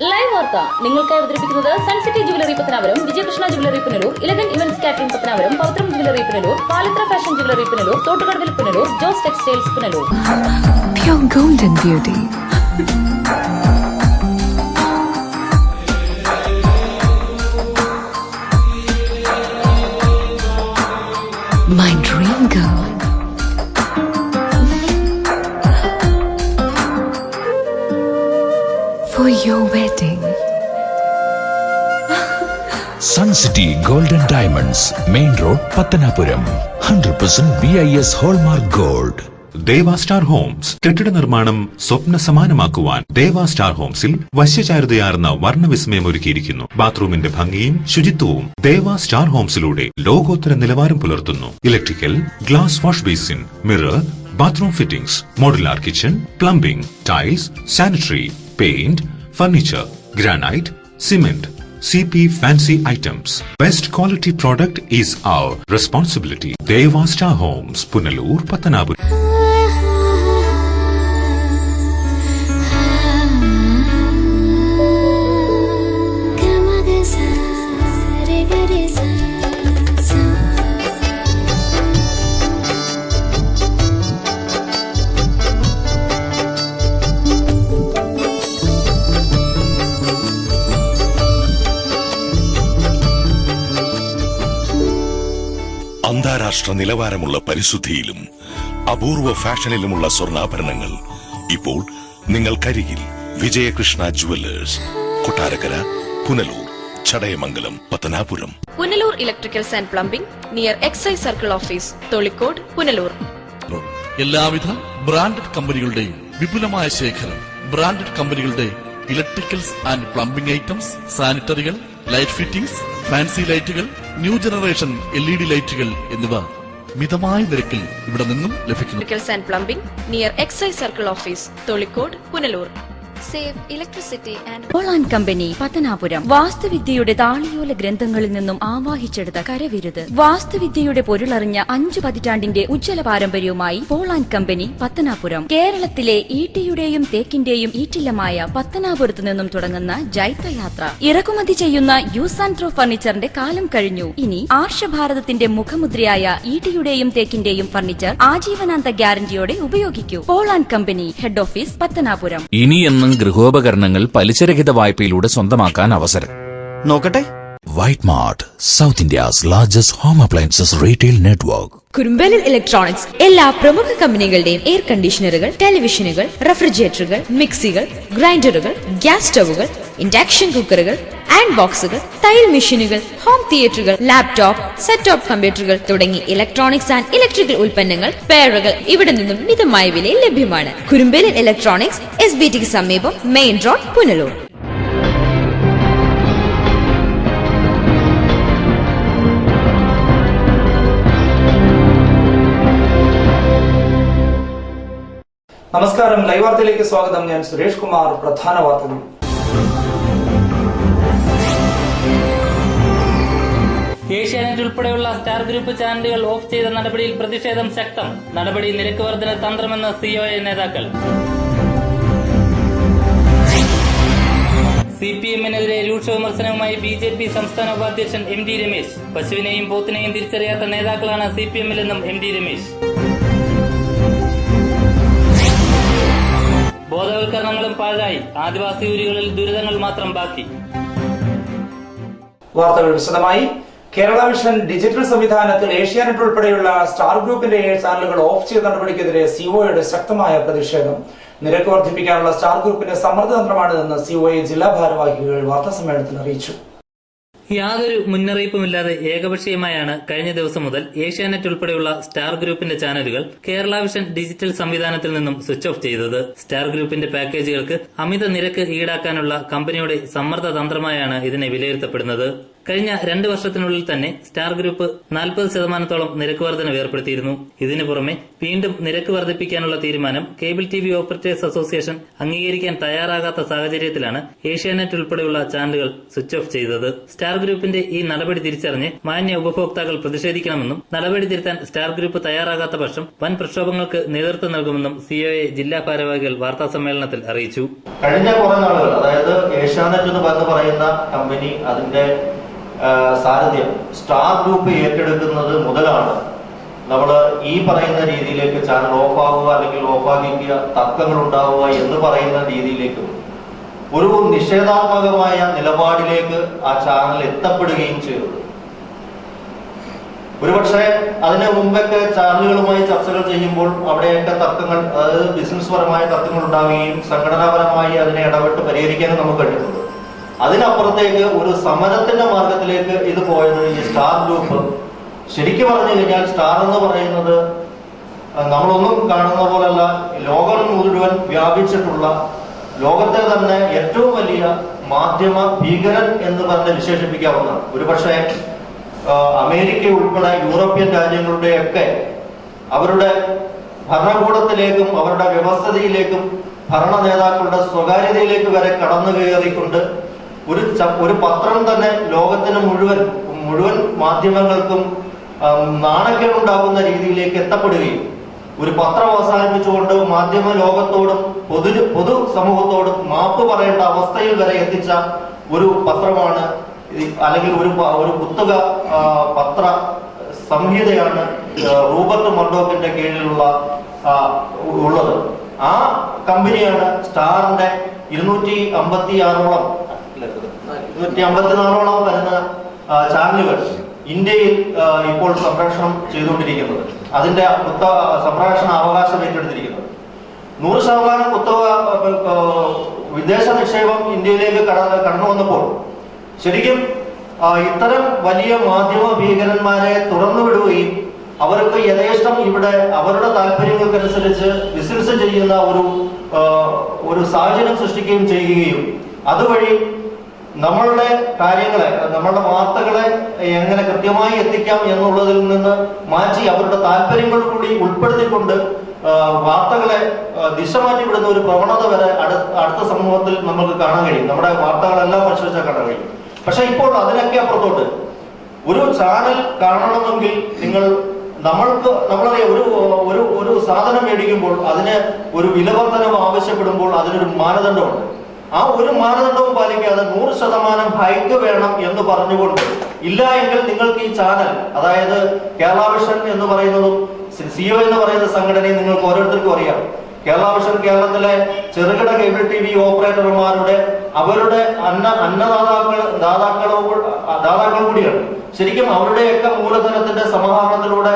Live വാർത്ത നിങ്ങൾക്കായി അവതരിപ്പിക്കുന്നത് Suncity jewellery Pathanapuram, Vijayakrishna jewellery Punalur, elegant events catering Pathanapuram, Pavithram jewellery Punalur, Palathra fashion jewellery Punalur, തോട്ടുകടവിൽ Punalur, Jose textiles Punalur. Pure golden beauty. My dream girl. For your wedding. Sun City Golden Diamonds, Main Road, Pattanapuram. 100% BIS Hallmark Gold. Deva star Holmes കെട്ടിട നിർമ്മാണം സ്വപ്ന സമാനമാക്കുവാൻ ദേവ star ഹോംസിൽ വശ്യചാരുതയാർന്ന വർണ്ണവിസ്മയമൊരുക്കിയിരിക്കുന്നു. ബാത്റൂമിന്റെ ഭംഗിയും ശുചിത്വവും ദേവ star ഹോംസിലൂടെ ലോകോത്തര നിലവാരം പുലർത്തുന്നു. Electrical, glass wash basin, mirror, bathroom fittings, modular kitchen, plumbing, tiles, sanitary, paint, furniture, granite, cement, CP fancy items. Best quality product is our responsibility. Deva Star Homes, Punalur, Pattanapuram. അന്താരാഷ്ട്ര നിലവാരമുള്ള പരിശുദ്ധിയിലും അപൂർവ ഫാഷനിലുമുള്ള സ്വർണ്ണാഭരണങ്ങൾ ഇപ്പോൾ നിങ്ങൾക്കരികിൽ. Vijayakrishna jewellers, Kottarakkara, Punalur, Chadayamangalam, Pathanapuram. Punalur electricals and plumbing near excise circle office, Tholikode, Punalur. എല്ലാവിധ branded കമ്പനികളുടെയും വിപുലമായ ശേഖരം. ബ്രാൻഡഡ് കമ്പനികളുടെ ഇലക്ട്രിക്കൽസ് ആൻഡ് പ്ലംബിംഗ് ഐറ്റംസ്, സാനിറ്ററികൾ, ലൈറ്റ് ഫിറ്റിംഗ്സ്, ഫാൻസി ലൈറ്റുകൾ, ന്യൂ ജനറേഷൻ LED ലൈറ്റുകൾ എന്നിവ മിതമായ നിരക്കിൽ ഇവിടെ നിന്നും ലഭിക്കുന്നു. Electricals and plumbing near excise circle office, Tholikode, Punalur. Save electricity and Polan company Pathanapuram. വാസ്തുവിദ്യയുടെ താളിയോല ഗ്രന്ഥങ്ങളിൽ നിന്നും ആവാഹിച്ചെടുത്ത കരവിരുത്. വാസ്തുവിദ്യയുടെ പൊരുളറിഞ്ഞ 5 പതിറ്റാണ്ടിന്റെ ഉജ്ജ്വല പാരമ്പര്യവുമായി പോളാൻ കമ്പനി പത്തനാപുരം. കേരളത്തിലെ ഈട്ടിയുടെയും തേക്കിന്റെയും ഈറ്റില്ലമായ പത്തനാപുരത്തു നിന്നും തുടങ്ങുന്ന ജൈത്രയാത്ര. ഇറക്കുമതി ചെയ്യുന്ന യൂസ് ആൻഡ് ത്രോ ഫർണിച്ചറിന്റെ കാലം കഴിഞ്ഞു. ഇനി ആർഷഭാരതത്തിന്റെ മുഖമുദ്രയായ ഈട്ടിയുടെയും തേക്കിന്റെയും ഫർണിച്ചർ ആജീവനാന്ത ഗ്യാരണ്ടിയോടെ ഉപയോഗിക്കൂ. Polan company, head office, Pathanapuram. ഇനിയെന്നും ഗൃഹോപകരണങ്ങൾ പലിശരഹിത വായ്പയിലൂടെ സ്വന്തമാക്കാൻ അവസരം. നോക്കട്ടെ. White mart, south India's largest home appliances retail network. Kurumbalil electronics എല്ലാ പ്രമുഖ കമ്പനികളുടെയും എയർ കണ്ടീഷണറുകൾ, ടെലിവിഷനുകൾ, റെഫ്രിജറേറ്ററുകൾ, മിക്സികൾ, ഗ്രൈൻഡറുകൾ, ഗ്യാസ് സ്റ്റവുകൾ, ഇൻഡക്ഷൻ കുക്കറുകൾ, ആൻഡ് ബോക്സുകൾ, തയ്യൽ മെഷീനുകൾ, ഹോം തിയേറ്ററുകൾ, ലാപ്ടോപ്പ്, സെറ്റ് ടോപ്പ് കമ്പ്യൂട്ടറുകൾ തുടങ്ങി ഇലക്ട്രോണിക്സ് ആൻഡ് ഇലക്ട്രിക്കൽ ഉൽപ്പന്നങ്ങൾ, പെയറുകൾ ഇവിടെ നിന്നും മിതമായ വിലയിൽ ലഭ്യമാണ്. കുറുമ്പലിൽ ഇലക്ട്രോണിക്സ്, SBTക്ക് സമീപം, മെയിൻ റോഡ്, പുനലൂർ. നമസ്കാരം. ലൈവ് വാർത്തയിലേക്ക് സ്വാഗതം. ഞാൻ സുരേഷ് കുമാർ. പ്രധാന വാർത്തകൾ. ഏഷ്യാനെറ്റ് ഉൾപ്പെടെയുള്ള സ്റ്റാർ ഗ്രൂപ്പ് ചാനലുകൾ ഓഫ് ചെയ്ത നടപടിയിൽ പ്രതിഷേധം ശക്തം. നടപടി നിരക്ക് വർധന തന്ത്രമെന്ന് COA നേതാക്കൾ. CPM-നെതിരെ രൂക്ഷ വിമർശനവുമായി BJP സംസ്ഥാന ഉപാധ്യക്ഷൻ MD രമേശ്. പശുവിനെയും പോത്തിനെയും തിരിച്ചറിയാത്ത നേതാക്കളാണ് CPM-ലെന്നും MD രമേശ്. ബോധവൽക്കരണങ്ങളും പാഴായി, ആദിവാസി ഊരുകളിൽ ദുരിതങ്ങൾ മാത്രം ബാക്കി. വാർത്തകൾ വിശദമായി. കേരള വിഷൻ ഡിജിറ്റൽ സംവിധാനത്തിൽ ഏഷ്യാനെറ്റ് ഉൾപ്പെടെയുള്ള സ്റ്റാർ ഗ്രൂപ്പിന്റെ 7 ചാനലുകൾ ഓഫ് ചെയ്ത നടപടിക്കെതിരെ COAയുടെ ശക്തമായ പ്രതിഷേധം. നിരക്ക് വർദ്ധിപ്പിക്കാനുള്ള സ്റ്റാർ ഗ്രൂപ്പിന്റെ സമ്മർദ്ദതന്ത്രമാണിതെന്ന് COA ജില്ലാ ഭാരവാഹികൾ വാർത്താസമ്മേളനത്തിൽ അറിയിച്ചു. യാതൊരു മുന്നറിയിപ്പുമില്ലാതെ ഏകപക്ഷീയമായാണ് കഴിഞ്ഞ ദിവസം മുതൽ ഏഷ്യാനെറ്റ് ഉൾപ്പെടെയുള്ള സ്റ്റാർ ഗ്രൂപ്പിന്റെ ചാനലുകൾ കേരള വിഷൻ ഡിജിറ്റൽ സംവിധാനത്തിൽ നിന്നും സ്വിച്ച് ഓഫ് ചെയ്തത്. സ്റ്റാർ ഗ്രൂപ്പിന്റെ പാക്കേജുകൾക്ക് അമിത നിരക്ക് ഈടാക്കാനുള്ള കമ്പനിയുടെ സമ്മർദ്ദ തന്ത്രമായാണ് ഇതിനെ വിലയിരുത്തപ്പെടുന്നത്. കഴിഞ്ഞ 2 വർഷത്തിനുള്ളിൽ തന്നെ സ്റ്റാർ ഗ്രൂപ്പ് 40% നിരക്ക് വർധന ഏർപ്പെടുത്തിയിരുന്നു. ഇതിനു പുറമെ വീണ്ടും നിരക്ക് വർദ്ധിപ്പിക്കാനുള്ള തീരുമാനം കേബിൾ TV ഓപ്പറേറ്റേഴ്സ് അസോസിയേഷൻ അംഗീകരിക്കാൻ തയ്യാറാകാത്ത സാഹചര്യത്തിലാണ് ഏഷ്യാനെറ്റ് ഉൾപ്പെടെയുള്ള ചാനലുകൾ സ്വിച്ച് ഓഫ് ചെയ്തത്. സ്റ്റാർ ഗ്രൂപ്പിന്റെ ഈ നടപടി തിരിച്ചറിഞ്ഞ് മാന്യ ഉപഭോക്താക്കൾ പ്രതിഷേധിക്കണമെന്നും നടപടി തിരുത്താൻ സ്റ്റാർ ഗ്രൂപ്പ് തയ്യാറാകാത്ത പക്ഷം വൻ പ്രക്ഷോഭങ്ങൾക്ക് നേതൃത്വം നൽകുമെന്നും COA ജില്ലാ ഭാരവാഹികൾ വാർത്താസമ്മേളനത്തിൽ അറിയിച്ചു. കഴിഞ്ഞ കുറെ നാളുകൾ, അതായത് ഏഷ്യാനെറ്റ് എന്ന് പറയുന്ന കമ്പനി അതിന്റെ സാരഥ്യം സ്റ്റാർ ഗ്രൂപ്പ് ഏറ്റെടുക്കുന്നത് മുതലാണ് നമ്മൾ ഈ പറയുന്ന രീതിയിലേക്ക് ചാനൽ ഓഫ് ആവുക അല്ലെങ്കിൽ ഓഫാക്കിക്കുക, തർക്കങ്ങൾ ഉണ്ടാവുക എന്ന് പറയുന്ന രീതിയിലേക്ക് ഒരു നിഷേധാത്മകമായ നിലപാടിലേക്ക് ആ ചാനൽ എത്തപ്പെടുകയും ചെയ്തത്. ഒരുപക്ഷെ അതിന് മുമ്പൊക്കെ ചാനലുകളുമായി ചർച്ചകൾ ചെയ്യുമ്പോൾ അവിടെയൊക്കെ തർക്കങ്ങൾ, അതായത് ബിസിനസ് പരമായ തർക്കങ്ങൾ ഉണ്ടാവുകയും സംഘടനാപരമായി അതിനെ ഇടപെട്ട് പരിഹരിക്കാനും നമുക്ക് കഴിഞ്ഞിട്ടുണ്ട്. അതിനപ്പുറത്തേക്ക് ഒരു സമരത്തിന്റെ മാർഗത്തിലേക്ക് ഇത് പോയത് ഈ സ്റ്റാർ ഗ്രൂപ്പ്. ശരിക്കും പറഞ്ഞു കഴിഞ്ഞാൽ സ്റ്റാർ എന്ന് പറയുന്നത് നമ്മളൊന്നും കാണുന്ന പോലല്ല, ലോകം മുഴുവൻ വ്യാപിച്ചിട്ടുള്ള, ലോകത്തെ തന്നെ ഏറ്റവും വലിയ മാധ്യമ ഭീകരൻ എന്ന് പറഞ്ഞ് വിശേഷിപ്പിക്കാവുന്നതാണ്. ഒരുപക്ഷെ അമേരിക്ക ഉൾപ്പെടെ യൂറോപ്യൻ രാജ്യങ്ങളുടെയൊക്കെ അവരുടെ ഭരണകൂടത്തിലേക്കും അവരുടെ വ്യവസ്ഥതയിലേക്കും ഭരണ നേതാക്കളുടെ സ്വകാര്യതയിലേക്ക് വരെ കടന്നു കയറിക്കൊണ്ട് ഒരു പത്രം തന്നെ ലോകത്തിന് മുഴുവൻ മാധ്യമങ്ങൾക്കും നാണക്കേടുണ്ടാകുന്ന രീതിയിലേക്ക് എത്തപ്പെടുകയും ഒരു പത്രം അവസാനിപ്പിച്ചുകൊണ്ട് മാധ്യമ ലോകത്തോടും പൊതു സമൂഹത്തോടും മാപ്പ് പറയേണ്ട അവസ്ഥയിൽ വരെ എത്തിച്ച ഒരു പത്രമാണ്, അല്ലെങ്കിൽ ഒരു പുസ്തക പത്ര സംഹിതയാണ് റൂബർട്ട് മർഡോക്കിന്റെ കീഴിലുള്ള ഉള്ളത്. ആ കമ്പനിയാണ് സ്റ്റാറിന്റെ 254 വരുന്ന ചാനലുകൾ ഇന്ത്യയിൽ ഇപ്പോൾ സംപ്രേഷണം ചെയ്തുകൊണ്ടിരിക്കുന്നത്, അതിന്റെ സംപ്രേഷണ അവകാശം ഏറ്റെടുത്തിരിക്കുന്നത്. 100% കുത്തക വിദേശ നിക്ഷേപം ഇന്ത്യയിലേക്ക് കടന്നു വന്നപ്പോൾ ശരിക്കും ഇത്തരം വലിയ മാധ്യമ ഭീകരന്മാരെ തുറന്നുവിടുകയും അവർക്ക് യഥേഷ്ടം ഇവിടെ അവരുടെ താല്പര്യങ്ങൾക്കനുസരിച്ച് ബിസിനസ് ചെയ്യുന്ന ഒരു സാഹചര്യം സൃഷ്ടിക്കുകയും ചെയ്യുകയും അതുവഴി നമ്മളുടെ കാര്യങ്ങളെ, നമ്മളുടെ വാർത്തകളെ എങ്ങനെ കൃത്യമായി എത്തിക്കാം എന്നുള്ളതിൽ നിന്ന് മാറ്റി അവരുടെ താല്പര്യങ്ങൾ കൂടി ഉൾപ്പെടുത്തിക്കൊണ്ട് വാർത്തകളെ ദിശ മാറ്റിവിടുന്ന ഒരു പ്രവണത വരെ അടുത്ത സമൂഹത്തിൽ നമുക്ക് കാണാൻ കഴിയും. നമ്മുടെ വാർത്തകളെല്ലാം പരിശോധിച്ചാൽ കാണാൻ കഴിയും. പക്ഷെ ഇപ്പോൾ അതിനൊക്കെ അപ്പുറത്തോട്ട് ഒരു ചാനൽ കാണണമെങ്കിൽ നമ്മളറിയാം, ഒരു സാധനം മേടിക്കുമ്പോൾ അതിന് ഒരു വിലവർധനവ് ആവശ്യപ്പെടുമ്പോൾ അതിനൊരു മാനദണ്ഡമുണ്ട്. ആ ഒരു മാനദണ്ഡവും പാലിക്കാതെ 100% ഹൈക്ക് വേണം എന്ന് പറഞ്ഞുകൊണ്ട്, ഇല്ല എങ്കിൽ നിങ്ങൾക്ക് ഈ ചാനൽ, അതായത് കേരള വിഷൻ എന്ന് പറയുന്നതും COA എന്ന് പറയുന്ന സംഘടനയും നിങ്ങൾക്ക് ഓരോരുത്തർക്കും അറിയാം. കേരള വിഷൻ കേരളത്തിലെ ചെറുകിട കേബിൾ TV ഓപ്പറേറ്റർമാരുടെ അവരുടെ ദാതാക്കൾ കൂടിയാണ്. ശരിക്കും അവരുടെയൊക്കെ മൂലധനത്തിന്റെ സമാഹരണത്തിലൂടെ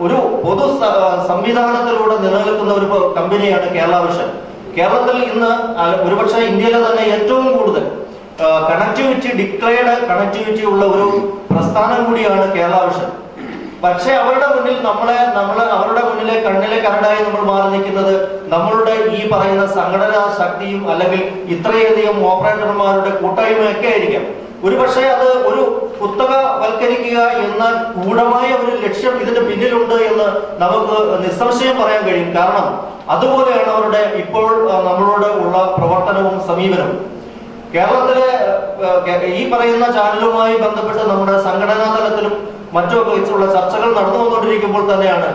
ഒരു പൊതു സംവിധാനത്തിലൂടെ നിലനിൽക്കുന്ന ഒരു കമ്പനിയാണ് കേരള വിഷൻ. കേരളത്തിൽ ഇന്ന് ഒരുപക്ഷെ ഇന്ത്യയിലെ തന്നെ ഏറ്റവും കൂടുതൽ ഡിക്ലെയർഡ് കണക്ടിവിറ്റി ഉള്ള ഒരു പ്രസ്ഥാനം കൂടിയാണ് കേരള വിഷൻ. പക്ഷെ അവരുടെ മുന്നിൽ അവരുടെ മുന്നിലെ കണ്ണിലെ കരടായി നമ്മൾ മാറി നിൽക്കുന്നത് നമ്മളുടെ ഈ പറയുന്ന സംഘടനാ ശക്തിയും അല്ലെങ്കിൽ ഇത്രയധികം ഓപ്പറേറ്റർമാരുടെ കൂട്ടായ്മയൊക്കെ ആയിരിക്കാം. ഒരുപക്ഷെ അത് ഒരു കുത്തകവൽക്കരിക്കുക എന്ന ഗൂഢമായ ഒരു ലക്ഷ്യം ഇതിന്റെ പിന്നിലുണ്ട് എന്ന് നമുക്ക് നിസ്സംശയം പറയാൻ കഴിയും. കാരണം അതുപോലെയാണ് അവരുടെ ഇപ്പോൾ നമ്മളോട് ഉള്ള പ്രവർത്തനവും സമീപനവും. കേരളത്തിലെ ഈ പറയുന്ന ചാനലുമായി ബന്ധപ്പെട്ട് നമ്മുടെ സംഘടനാ തലത്തിലും മറ്റുമൊക്കെ വെച്ചുള്ള ചർച്ചകൾ നടന്നു വന്നുകൊണ്ടിരിക്കുമ്പോൾ തന്നെയാണ്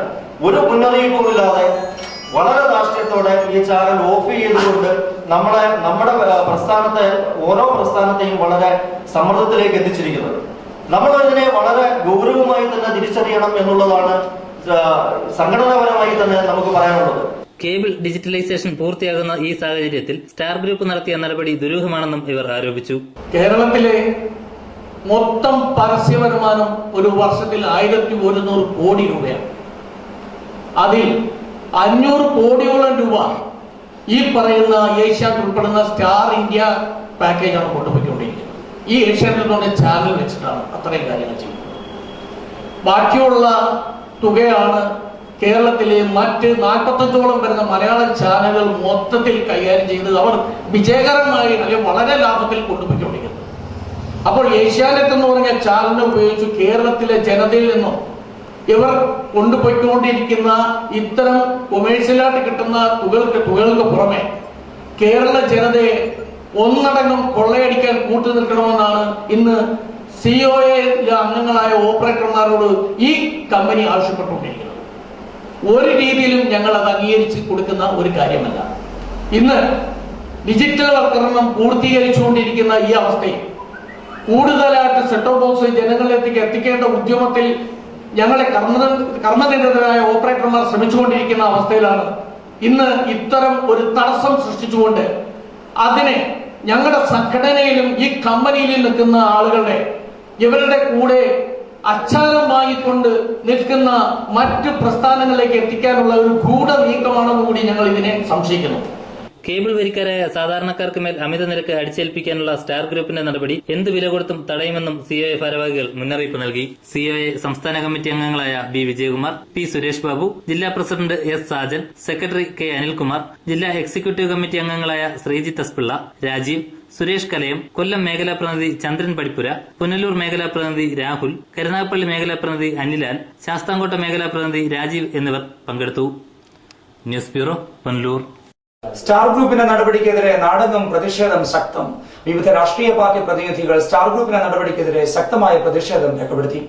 ഒരു മുന്നറിയിപ്പുമില്ലാതെ വളരെ ധാർഷ്ട്യത്തോടെ ഈ ചാനൽ ഓഫ് ചെയ്തുകൊണ്ട് നമ്മുടെ പ്രസ്ഥാനത്തെ, ഓരോ പ്രസ്ഥാനത്തെയും വളരെ സമ്മർദ്ദത്തിലേക്ക് എത്തിച്ചിരിക്കുന്നത്. നമ്മൾ ഇതിനെ വളരെ ഗൗരവമായി തന്നെ തിരിച്ചറിയണം എന്നുള്ളതാണ് സംഘടനാപരമായി തന്നെ നമുക്ക് പറയാനുള്ളത്. കേബിൾ ഡിജിറ്റലൈസേഷൻ പൂർത്തിയാകുന്ന ഈ സാഹചര്യത്തിൽ സ്റ്റാർ ഗ്രൂപ്പ് നടത്തിയ നടപടി ദുരൂഹമാണെന്നും ഇവർ ആരോപിച്ചു. കേരളത്തിലെ മൊത്തം പരസ്യ വരുമാനം ഒരു വർഷത്തിൽ 1100 കോടി രൂപയാണ്. അതിൽ 500 കോടിയോളം രൂപ ഈ പറയുന്ന ഏഷ്യാനെറ്റ് ഉൾപ്പെടുന്ന സ്റ്റാർ ഇന്ത്യ പാക്കേജാണ് കൊണ്ടുപോയിക്കൊണ്ടിരിക്കുന്നത്. ഈ ഏഷ്യാനെറ്റിന്റെ ചാനൽ വെച്ചിട്ടാണ് അത്രയും കാര്യങ്ങൾ ചെയ്യുന്നത്. ബാക്കിയുള്ള തുകയാണ് കേരളത്തിലെ മറ്റ് 45ഓളം വരുന്ന മലയാളം ചാനലുകൾ മൊത്തത്തിൽ കൈകാര്യം ചെയ്ത് അവർ വിജയകരമായി അല്ലെങ്കിൽ വളരെ ലാഭത്തിൽ കൊണ്ടുപോയിക്കൊണ്ടിരിക്കുന്നത്. അപ്പോൾ ഏഷ്യാനെറ്റ് എന്ന് പറഞ്ഞ ചാനലിനെ ഉപയോഗിച്ച് കേരളത്തിലെ ജനതയിൽ നിന്നും ഇവർ കൊണ്ടുപോയിക്കൊണ്ടിരിക്കുന്ന ഇത്തരം കൊമേഴ്സ്യലായിട്ട് കിട്ടുന്ന തുകൾക്ക് പുറമെ കേരള ജനതയെ ഒന്നടങ്കം കൊള്ളയടിക്കാൻ കൂട്ടു നിൽക്കണമെന്നാണ് ഇന്ന് സിഒഎയിലെ അംഗങ്ങളായ ഓപ്പറേറ്റർമാരോട് ഈ കമ്പനി ആവശ്യപ്പെട്ടുകൊണ്ടിരിക്കുന്നത്. ഒരു രീതിയിലും ഞങ്ങൾ അത് അംഗീകരിച്ച് കൊടുക്കുന്ന ഒരു കാര്യമല്ല. ഇന്ന് ഡിജിറ്റൽ വൽക്കരണം പൂർത്തീകരിച്ചുകൊണ്ടിരിക്കുന്ന ഈ അവസ്ഥയിൽ കൂടുതലായിട്ട് സെറ്റ് ഓഫ് ബോക്സ് ജനങ്ങളിലേക്ക് എത്തിക്കേണ്ട ഉദ്യമത്തിൽ ഞങ്ങളെ കർമ്മനിരതരായ ഓപ്പറേറ്റർമാർ ശ്രമിച്ചുകൊണ്ടിരിക്കുന്ന അവസ്ഥയിലാണ് ഇന്ന് ഇത്തരം ഒരു തടസ്സം സൃഷ്ടിച്ചുകൊണ്ട് അതിനെ ഞങ്ങളുടെ സംഘടനയിലും ഈ കമ്പനിയിലും നിൽക്കുന്ന ആളുകളുടെ ഇവരുടെ കൂടെ അച്ചാരം വാങ്ങിക്കൊണ്ട് നിൽക്കുന്ന മറ്റ് പ്രസ്ഥാനങ്ങളിലേക്ക് എത്തിക്കാനുള്ള ഒരു ഗൂഢ നീക്കമാണെന്ന് കൂടി ഞങ്ങൾ ഇതിനെ സംശയിക്കുന്നു. കേബിൾ വരിക്കാരായ സാധാരണക്കാർക്ക് മേൽ അമിത നിരക്ക് അടിച്ചേൽപ്പിക്കാനുള്ള സ്റ്റാർ ഗ്രൂപ്പിന്റെ നടപടി എന്ത് വില കൊടുത്തും തടയുമെന്നും സിഒഎ ഭാരവാഹികൾ മുന്നറിയിപ്പ് നൽകി. സിഒഎ സംസ്ഥാന കമ്മിറ്റി അംഗങ്ങളായ ബി വിജയകുമാർ, പി സുരേഷ് ബാബു, ജില്ലാ president S Sajan, secretary K Anilkumar, ജില്ലാ എക്സിക്യൂട്ടീവ് കമ്മിറ്റി അംഗങ്ങളായ ശ്രീജിത്ത് എസ്പിള്ള, രാജീവ്, സുരേഷ് കലയം, കൊല്ലം മേഖലാ പ്രതിനിധി ചന്ദ്രൻ പടിപ്പുര, പുനലൂർ മേഖലാ പ്രതിനിധി രാഹുൽ, കരുനാഗപ്പള്ളി മേഖലാ പ്രതിനിധി അനിലാൽ, ശാസ്താംകോട്ട മേഖലാ പ്രതിനിധി രാജീവ് എന്നിവർ പങ്കെടുത്തു. News bureau, Punalur. സ്റ്റാർ ഗ്രൂപ്പിന്റെ നടപടിക്കെതിരെ നാടെങ്ങും പ്രതിഷേധം ശക്തം. വിവിധ രാഷ്ട്രീയ പാർട്ടി പ്രതിനിധികൾ സ്റ്റാർ ഗ്രൂപ്പിന്റെ നടപടിക്കെതിരെ ശക്തമായ പ്രതിഷേധം രേഖപ്പെടുത്തി.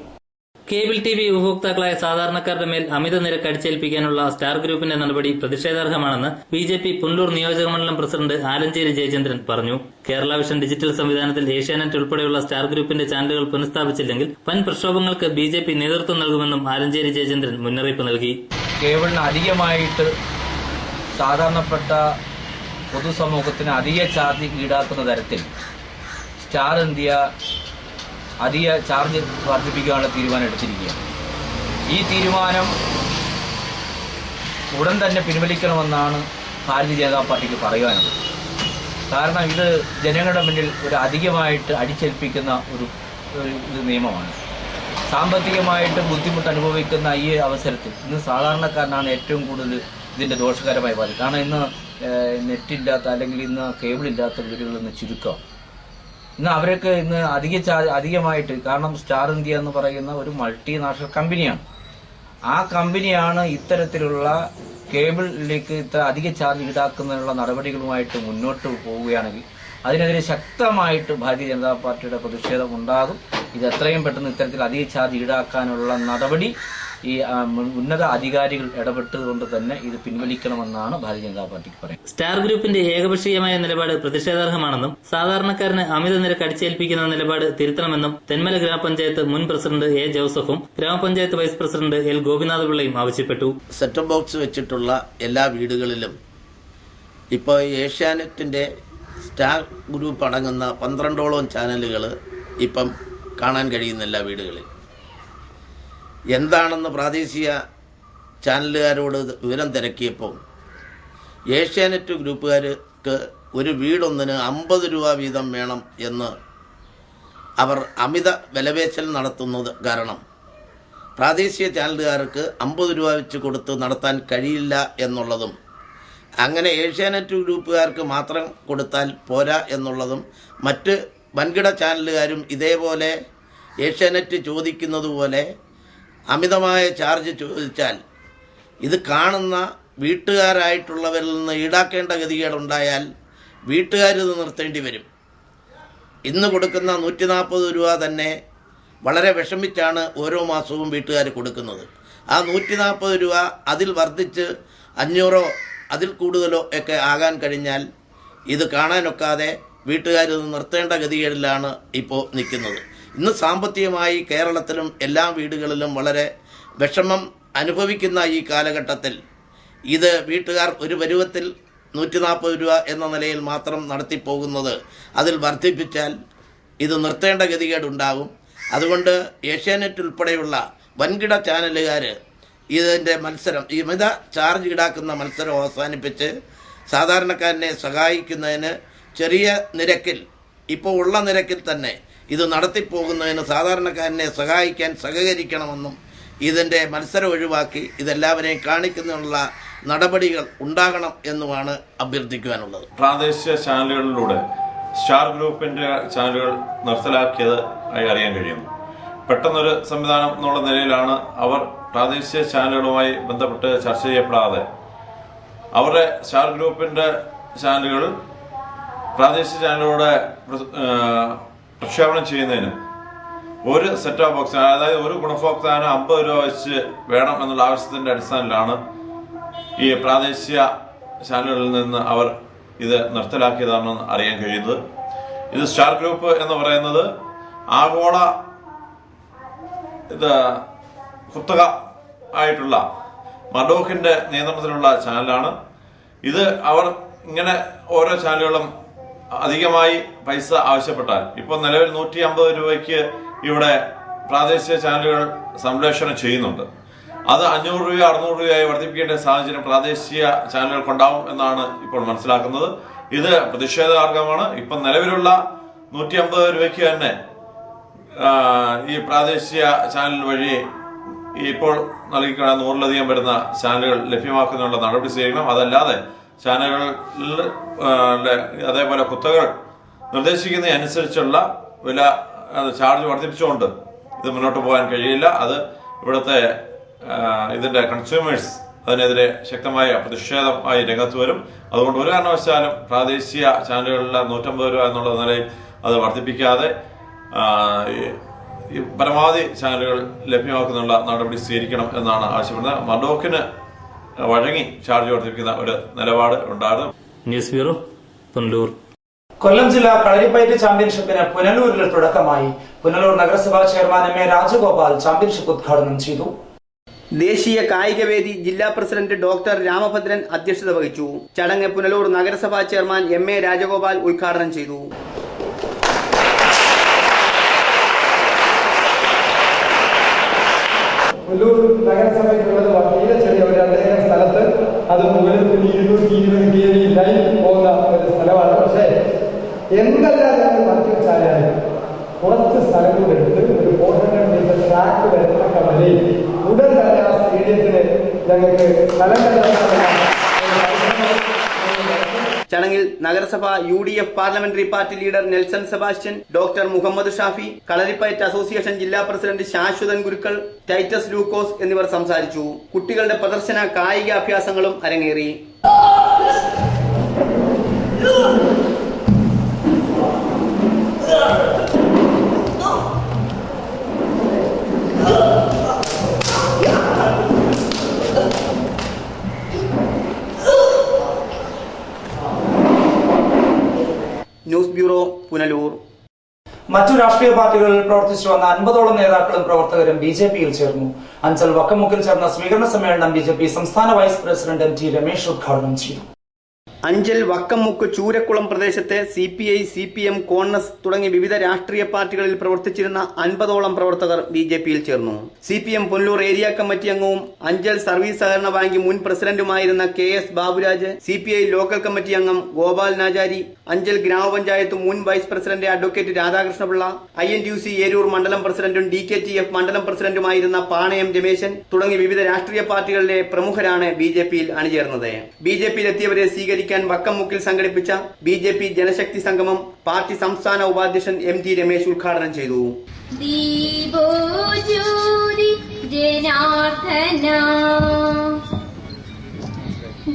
കേബിൾ ടിവി ഉപഭോക്താക്കളായ സാധാരണക്കാരുടെ മേൽ അമിത നിരക്ക് അടിച്ചേൽപ്പിക്കാനുള്ള സ്റ്റാർ ഗ്രൂപ്പിന്റെ നടപടി പ്രതിഷേധാർഹമാണെന്ന് ബിജെപി പുനലൂർ നിയോജകമണ്ഡലം പ്രസിഡന്റ് ആലഞ്ചേരി ജയചന്ദ്രൻ പറഞ്ഞു. കേരള വിഷൻ ഡിജിറ്റൽ സംവിധാനത്തിൽ ഏഷ്യാനെറ്റ് ഉൾപ്പെടെയുള്ള സ്റ്റാർ ഗ്രൂപ്പിന്റെ ചാനലുകൾ പുനഃസ്ഥാപിച്ചില്ലെങ്കിൽ വൻ പ്രക്ഷോഭങ്ങൾക്ക് ബിജെപി നേതൃത്വം നൽകുമെന്നും ആലഞ്ചേരി ജയചന്ദ്രൻ മുന്നറിയിപ്പ് നൽകി. കേബിളിന് അധികമായിട്ട് സാധാരണപ്പെട്ട പൊതുസമൂഹത്തിന് അധിക ചാർജ് ഈടാക്കുന്ന തരത്തിൽ സ്റ്റാർ ഇന്ത്യ അധിക ചാർജ് വർദ്ധിപ്പിക്കാനുള്ള തീരുമാനം എടുത്തിരിക്കുകയാണ്. ഈ തീരുമാനം ഉടൻ തന്നെ പിൻവലിക്കണമെന്നാണ് ഭാരതീയ ജനതാ പാർട്ടിക്ക് പറയുവാനുള്ളത്. കാരണം ഇത് ജനങ്ങളുടെ മുന്നിൽ ഒരു അധികമായിട്ട് അടിച്ചേൽപ്പിക്കുന്ന ഒരു നിയമമാണ്. സാമ്പത്തികമായിട്ട് ബുദ്ധിമുട്ട് അനുഭവിക്കുന്ന ഈ അവസരത്തിൽ ഇന്ന് സാധാരണക്കാരനാണ് ഏറ്റവും കൂടുതൽ ഇതിൻ്റെ ദോഷകരമായി ബാധിക്കും. കാരണം ഇന്ന് നെറ്റില്ലാത്ത അല്ലെങ്കിൽ ഇന്ന് കേബിൾ ഇല്ലാത്ത വീടുകളിൽ നിന്ന് ചുരുക്കം. ഇന്ന് അവരൊക്കെ ഇന്ന് അധികമായിട്ട്, കാരണം സ്റ്റാർ ഇന്ത്യ എന്ന് പറയുന്ന ഒരു മൾട്ടിനാഷണൽ കമ്പനിയാണ്. ആ കമ്പനിയാണ് ഇത്തരത്തിലുള്ള കേബിളിലേക്ക് ഇത്ര അധിക ചാർജ് ഈടാക്കുന്നതിനുള്ള നടപടികളുമായിട്ട് മുന്നോട്ട് പോവുകയാണെങ്കിൽ അതിനെതിരെ ശക്തമായിട്ട് ഭാരതീയ ജനതാ പാർട്ടിയുടെ പ്രതിഷേധം ഉണ്ടാകും. ഇത് എത്രയും പെട്ടെന്ന് ഇത്തരത്തിൽ അധിക ചാർജ് ഈടാക്കാനുള്ള നടപടി ഈ ഉന്നത അധികാരികൾ ഇടപെട്ടുകൊണ്ട് തന്നെ ഇത് പിൻവലിക്കണമെന്നാണ് ഭാരതീയ ജനതാ പാർട്ടിക്ക് പറയുന്നത്. സ്റ്റാർ ഗ്രൂപ്പിന്റെ ഏകപക്ഷീയമായ നിലപാട് പ്രതിഷേധാർഹമാണെന്നും സാധാരണക്കാരന് അമിത നിരക്ക് അടിച്ചേൽപ്പിക്കുന്ന നിലപാട് തിരുത്തണമെന്നും തെന്മല ഗ്രാമപഞ്ചായത്ത് മുൻ പ്രസിഡന്റ് എ ജോസഫും ഗ്രാമപഞ്ചായത്ത് വൈസ് പ്രസിഡന്റ് എൽ ഗോപിനാഥ പിള്ളയും ആവശ്യപ്പെട്ടു. സെറ്റപ്പ് ബോക്സ് വെച്ചിട്ടുള്ള എല്ലാ വീടുകളിലും ഇപ്പോൾ ഏഷ്യാനെറ്റിന്റെ സ്റ്റാർ ഗ്രൂപ്പ് അടങ്ങുന്ന 12ഓളം ചാനലുകൾ ഇപ്പം കാണാൻ കഴിയുന്ന എല്ലാ വീടുകളിൽ എന്താണെന്ന് പ്രാദേശിക ചാനലുകാരോട് വിവരം തിരക്കിയപ്പോൾ ഏഷ്യാനെറ്റ് ഗ്രൂപ്പുകാർക്ക് ഒരു വീടൊന്നിന് 50 രൂപ വീതം വേണം എന്ന് അവർ അമിത വിലപേശൽ നടത്തുന്നത് കാരണം പ്രാദേശിക ചാനലുകാർക്ക് 50 രൂപ വെച്ച് കൊടുത്ത് നടത്താൻ കഴിയില്ല എന്നുള്ളതും, അങ്ങനെ ഏഷ്യാനെറ്റ് ഗ്രൂപ്പുകാർക്ക് മാത്രം കൊടുത്താൽ പോരാ എന്നുള്ളതും, മറ്റ് വൻകിട ചാനലുകാരും ഇതേപോലെ ഏഷ്യാനെറ്റ് ചോദിക്കുന്നത് പോലെ അമിതമായ ചാർജ് ചോദിച്ചാൽ ഇത് കാണുന്ന വീട്ടുകാരായിട്ടുള്ളവരിൽ നിന്ന് ഈടാക്കേണ്ട ഗതികേടുണ്ടായാൽ വീട്ടുകാരിത് നിർത്തേണ്ടി വരും. ഇന്ന് കൊടുക്കുന്ന 140 രൂപ തന്നെ വളരെ വിഷമിച്ചാണ് ഓരോ മാസവും വീട്ടുകാർ കൊടുക്കുന്നത്. ആ 140 രൂപ അതിൽ വർദ്ധിച്ച് 500 അതിൽ കൂടുതലോ ഒക്കെ ആകാൻ കഴിഞ്ഞാൽ ഇത് കാണാനൊക്കാതെ വീട്ടുകാരിത് നിർത്തേണ്ട ഗതികേടിലാണ് ഇപ്പോൾ നിൽക്കുന്നത്. ഇന്ന് സാമ്പത്തികമായി കേരളത്തിലും എല്ലാ വീടുകളിലും വളരെ വിഷമം അനുഭവിക്കുന്ന ഈ കാലഘട്ടത്തിൽ ഇത് വീട്ടുകാർ ഒരു പരുവത്തിൽ 140 രൂപ എന്ന നിലയിൽ മാത്രം നടത്തിപ്പോകുന്നത് അതിൽ വർദ്ധിപ്പിച്ചാൽ ഇത് നിർത്തേണ്ട ഗതികേടുണ്ടാകും. അതുകൊണ്ട് ഏഷ്യാനെറ്റ് ഉൾപ്പെടെയുള്ള വൻകിട ചാനലുകാർ ഇതിൻ്റെ മത്സരം, ഈ മിത ചാർജ് ഈടാക്കുന്ന മത്സരം അവസാനിപ്പിച്ച് സാധാരണക്കാരനെ സഹായിക്കുന്നതിന് ചെറിയ നിരക്കിൽ, ഇപ്പോൾ ഉള്ള നിരക്കിൽ തന്നെ ഇത് നടത്തിപ്പോകുന്നതിന് സാധാരണക്കാരനെ സഹായിക്കാൻ സഹകരിക്കണമെന്നും ഇതിൻ്റെ മത്സരം ഒഴിവാക്കി ഇതെല്ലാവരെയും കാണിക്കുന്നതിനുള്ള നടപടികൾ ഉണ്ടാകണം എന്നുമാണ് അഭ്യർത്ഥിക്കുവാനുള്ളത്. പ്രാദേശിക ചാനലുകളിലൂടെ സ്റ്റാർ ഗ്രൂപ്പിന്റെ ചാനലുകൾ നിർത്തലാക്കിയത് ആയി അറിയാൻ കഴിയുന്നു. പെട്ടെന്നൊരു സംവിധാനം എന്നുള്ള നിലയിലാണ് അവർ പ്രാദേശിക ചാനലുകളുമായി ബന്ധപ്പെട്ട് ചർച്ച ചെയ്യപ്പെടാതെ അവരുടെ സ്റ്റാർ ഗ്രൂപ്പിന്റെ ചാനലുകൾ പ്രാദേശിക ചാനലുകളുടെ പ്രക്ഷേപണം ചെയ്യുന്നതിന് ഒരു സെറ്റ് ഓഫ് ബോക്സ്, അതായത് ഒരു ഗുണഭോക്താവിന് 50 രൂപ വെച്ച് വേണം എന്നുള്ള ആവശ്യത്തിന്റെ അടിസ്ഥാനത്തിലാണ് ഈ പ്രാദേശിക ചാനലുകളിൽ നിന്ന് അവർ ഇത് നിർത്തലാക്കിയതാണെന്ന് അറിയാൻ കഴിയുന്നത്. ഇത് സ്റ്റാർ ഗ്രൂപ്പ് എന്ന് പറയുന്നത് ആഗോള കുത്തക ആയിട്ടുള്ള മഡോക്കിന്റെ നിയന്ത്രണത്തിലുള്ള ചാനലാണ്. ഇത് അവർ ഇങ്ങനെ ഓരോ ചാനലുകളും അധികമായി പൈസ ആവശ്യപ്പെട്ടാൽ, ഇപ്പോൾ നിലവിൽ 150 രൂപയ്ക്ക് ഇവിടെ പ്രാദേശിക ചാനലുകൾ സംപ്രേഷണം ചെയ്യുന്നുണ്ട്. അത് 500 രൂപ 600 രൂപയായി വർദ്ധിപ്പിക്കേണ്ട സാഹചര്യം പ്രാദേശിക ചാനലുകൾക്കുണ്ടാവും എന്നാണ് ഇപ്പോൾ മനസ്സിലാക്കുന്നത്. ഇത് പ്രതിഷേധാർഹമാണ്. ഇപ്പം നിലവിലുള്ള 150 രൂപയ്ക്ക് തന്നെ ഈ പ്രാദേശിക ചാനൽ വഴി ഇപ്പോൾ നൽകിക്കുന്ന 100-ലധികം വരുന്ന ചാനലുകൾ ലഭ്യമാക്കുന്നതിനുള്ള നടപടി സ്വീകരിക്കണം. അതല്ലാതെ ചാനലുകളിൽ അതേപോലെ കുത്തകൾ നിർദ്ദേശിക്കുന്നതനുസരിച്ചുള്ള വില ചാർജ് വർദ്ധിപ്പിച്ചുകൊണ്ട് ഇത് മുന്നോട്ട് പോകാൻ കഴിയില്ല. അത് ഇവിടുത്തെ ഇതിന്റെ കൺസ്യൂമേഴ്സ് അതിനെതിരെ ശക്തമായ പ്രതിഷേധമായി രംഗത്ത് വരും. അതുകൊണ്ട് ഒരു കാരണവശാലും പ്രാദേശിക ചാനലുകളിലെ 150 രൂപ എന്നുള്ള നിലയിൽ അത് വർദ്ധിപ്പിക്കാതെ പരമാവധി ചാനലുകൾ ലഭ്യമാക്കുന്നുള്ള നടപടി സ്വീകരിക്കണം എന്നാണ് ആവശ്യപ്പെടുന്നത്. മഡോക്കിന് വഴങ്ങി ചാർജ് വർദ്ധിപ്പിക്കുന്ന ഒരു നിലപാട് ഉണ്ടായിരുന്നു. News bureau, Punalur. കൊല്ലം ജില്ലാ കളരിപ്പയറ്റ് ചാമ്പ്യൻഷിപ്പിന് പുനലൂരിൽ തുടക്കമായി. പുനലൂർ നഗരസഭാ chairman M A Rajagopal championship ഉദ്ഘാടനം ചെയ്തു. ദേശീയ കായികവേദി ജില്ലാ പ്രസിഡന്റ് ഡോക്ടർ രാമഭദ്രൻ അധ്യക്ഷത വഹിച്ചു. ചടങ്ങ് പുനലൂർ നഗരസഭാ ചെയർമാൻ എം എ രാജഗോപാൽ ഉദ്ഘാടനം ചെയ്തു. പുനലൂർ നഗരസഭയ്ക്കുള്ളത് വളരെ ചെറിയ ഒരു 2 സ്ഥലത്ത്, അത് മുകളിൽ 220 kV ലൈൻ പോകുന്ന ഒരു സ്ഥലമാണ്. പക്ഷേ എന്തെല്ലാം ഞങ്ങൾ മാറ്റി വെച്ചാലും കുറച്ച് സ്ഥലം കൂടെ എടുത്ത് ഒരു 400 മീറ്റർ ട്രാക്ക് വരുന്ന കവലയിൽ ഉടൻ തന്നെ ആ സ്റ്റേഡിയത്തിന് ഞങ്ങൾക്ക് സ്ഥലം ചടങ്ങിൽ നഗരസഭ UDF parliamentary party leader Nelson Sebastian, doctor Muhammad Shafi, Kalaripayattu association ജില്ലാ പ്രസിഡന്റ് ശാശ്വതൻ ഗുരുക്കൾ, ടൈറ്റസ് ലൂക്കോസ് എന്നിവർ സംസാരിച്ചു. കുട്ടികളുടെ പ്രദർശന കായിക അഭ്യാസങ്ങളും അരങ്ങേറി. News bureau, Punalur. മറ്റു രാഷ്ട്രീയ പാർട്ടികളിൽ പ്രവർത്തിച്ചു വന്ന 50ഓളം നേതാക്കളും പ്രവർത്തകരും BJP-യിൽ ചേർന്നു. അഞ്ചൽ വക്കമുക്കിൽ ചേർന്ന സ്വീകരണ സമ്മേളനം BJP സംസ്ഥാന വൈസ് പ്രസിഡന്റ് MT രമേശ് ഉദ്ഘാടനം ചെയ്തു. അഞ്ചൽ വക്കമുക്ക് ചൂരക്കുളം പ്രദേശത്തെ CPI, CPM, കോൺഗ്രസ് തുടങ്ങി വിവിധ രാഷ്ട്രീയ പാർട്ടികളിൽ പ്രവർത്തിച്ചിരുന്ന 50ഓളം പ്രവർത്തകർ BJP-യിൽ ചേർന്നു. CPM പുനലൂർ ഏരിയ കമ്മിറ്റി അംഗവും അഞ്ചൽ സർവീസ് സഹകരണ ബാങ്ക് മുൻ പ്രസിഡന്റുമായിരുന്ന KS Baburaj, CPI local committee അംഗം ഗോപാൽ നാചാരി, അഞ്ചൽ ഗ്രാമപഞ്ചായത്ത് മുൻ vice president advocate Radhakrishnapillai, INTUC Eroor മണ്ഡലം പ്രസിഡന്റും DKTF മണ്ഡലം പ്രസിഡന്റുമായിരുന്ന പാണയം രമേശൻ തുടങ്ങി വിവിധ രാഷ്ട്രീയ പാർട്ടികളിലെ പ്രമുഖരാണ് BJP-യിൽ അണിചേർന്നത്. BJP-യിലെത്തിയവരെ സ്വീകരിക്കാൻ വക്കമുക്കിൽ സംഘടിപ്പിച്ച BJP ജനശക്തി സംഗമം പാർട്ടി സംസ്ഥാന ഉപാധ്യക്ഷൻ MT രമേശ് ഉദ്ഘാടനം ചെയ്തു. ദീപോജ്യോതി ജനാർദ്ദന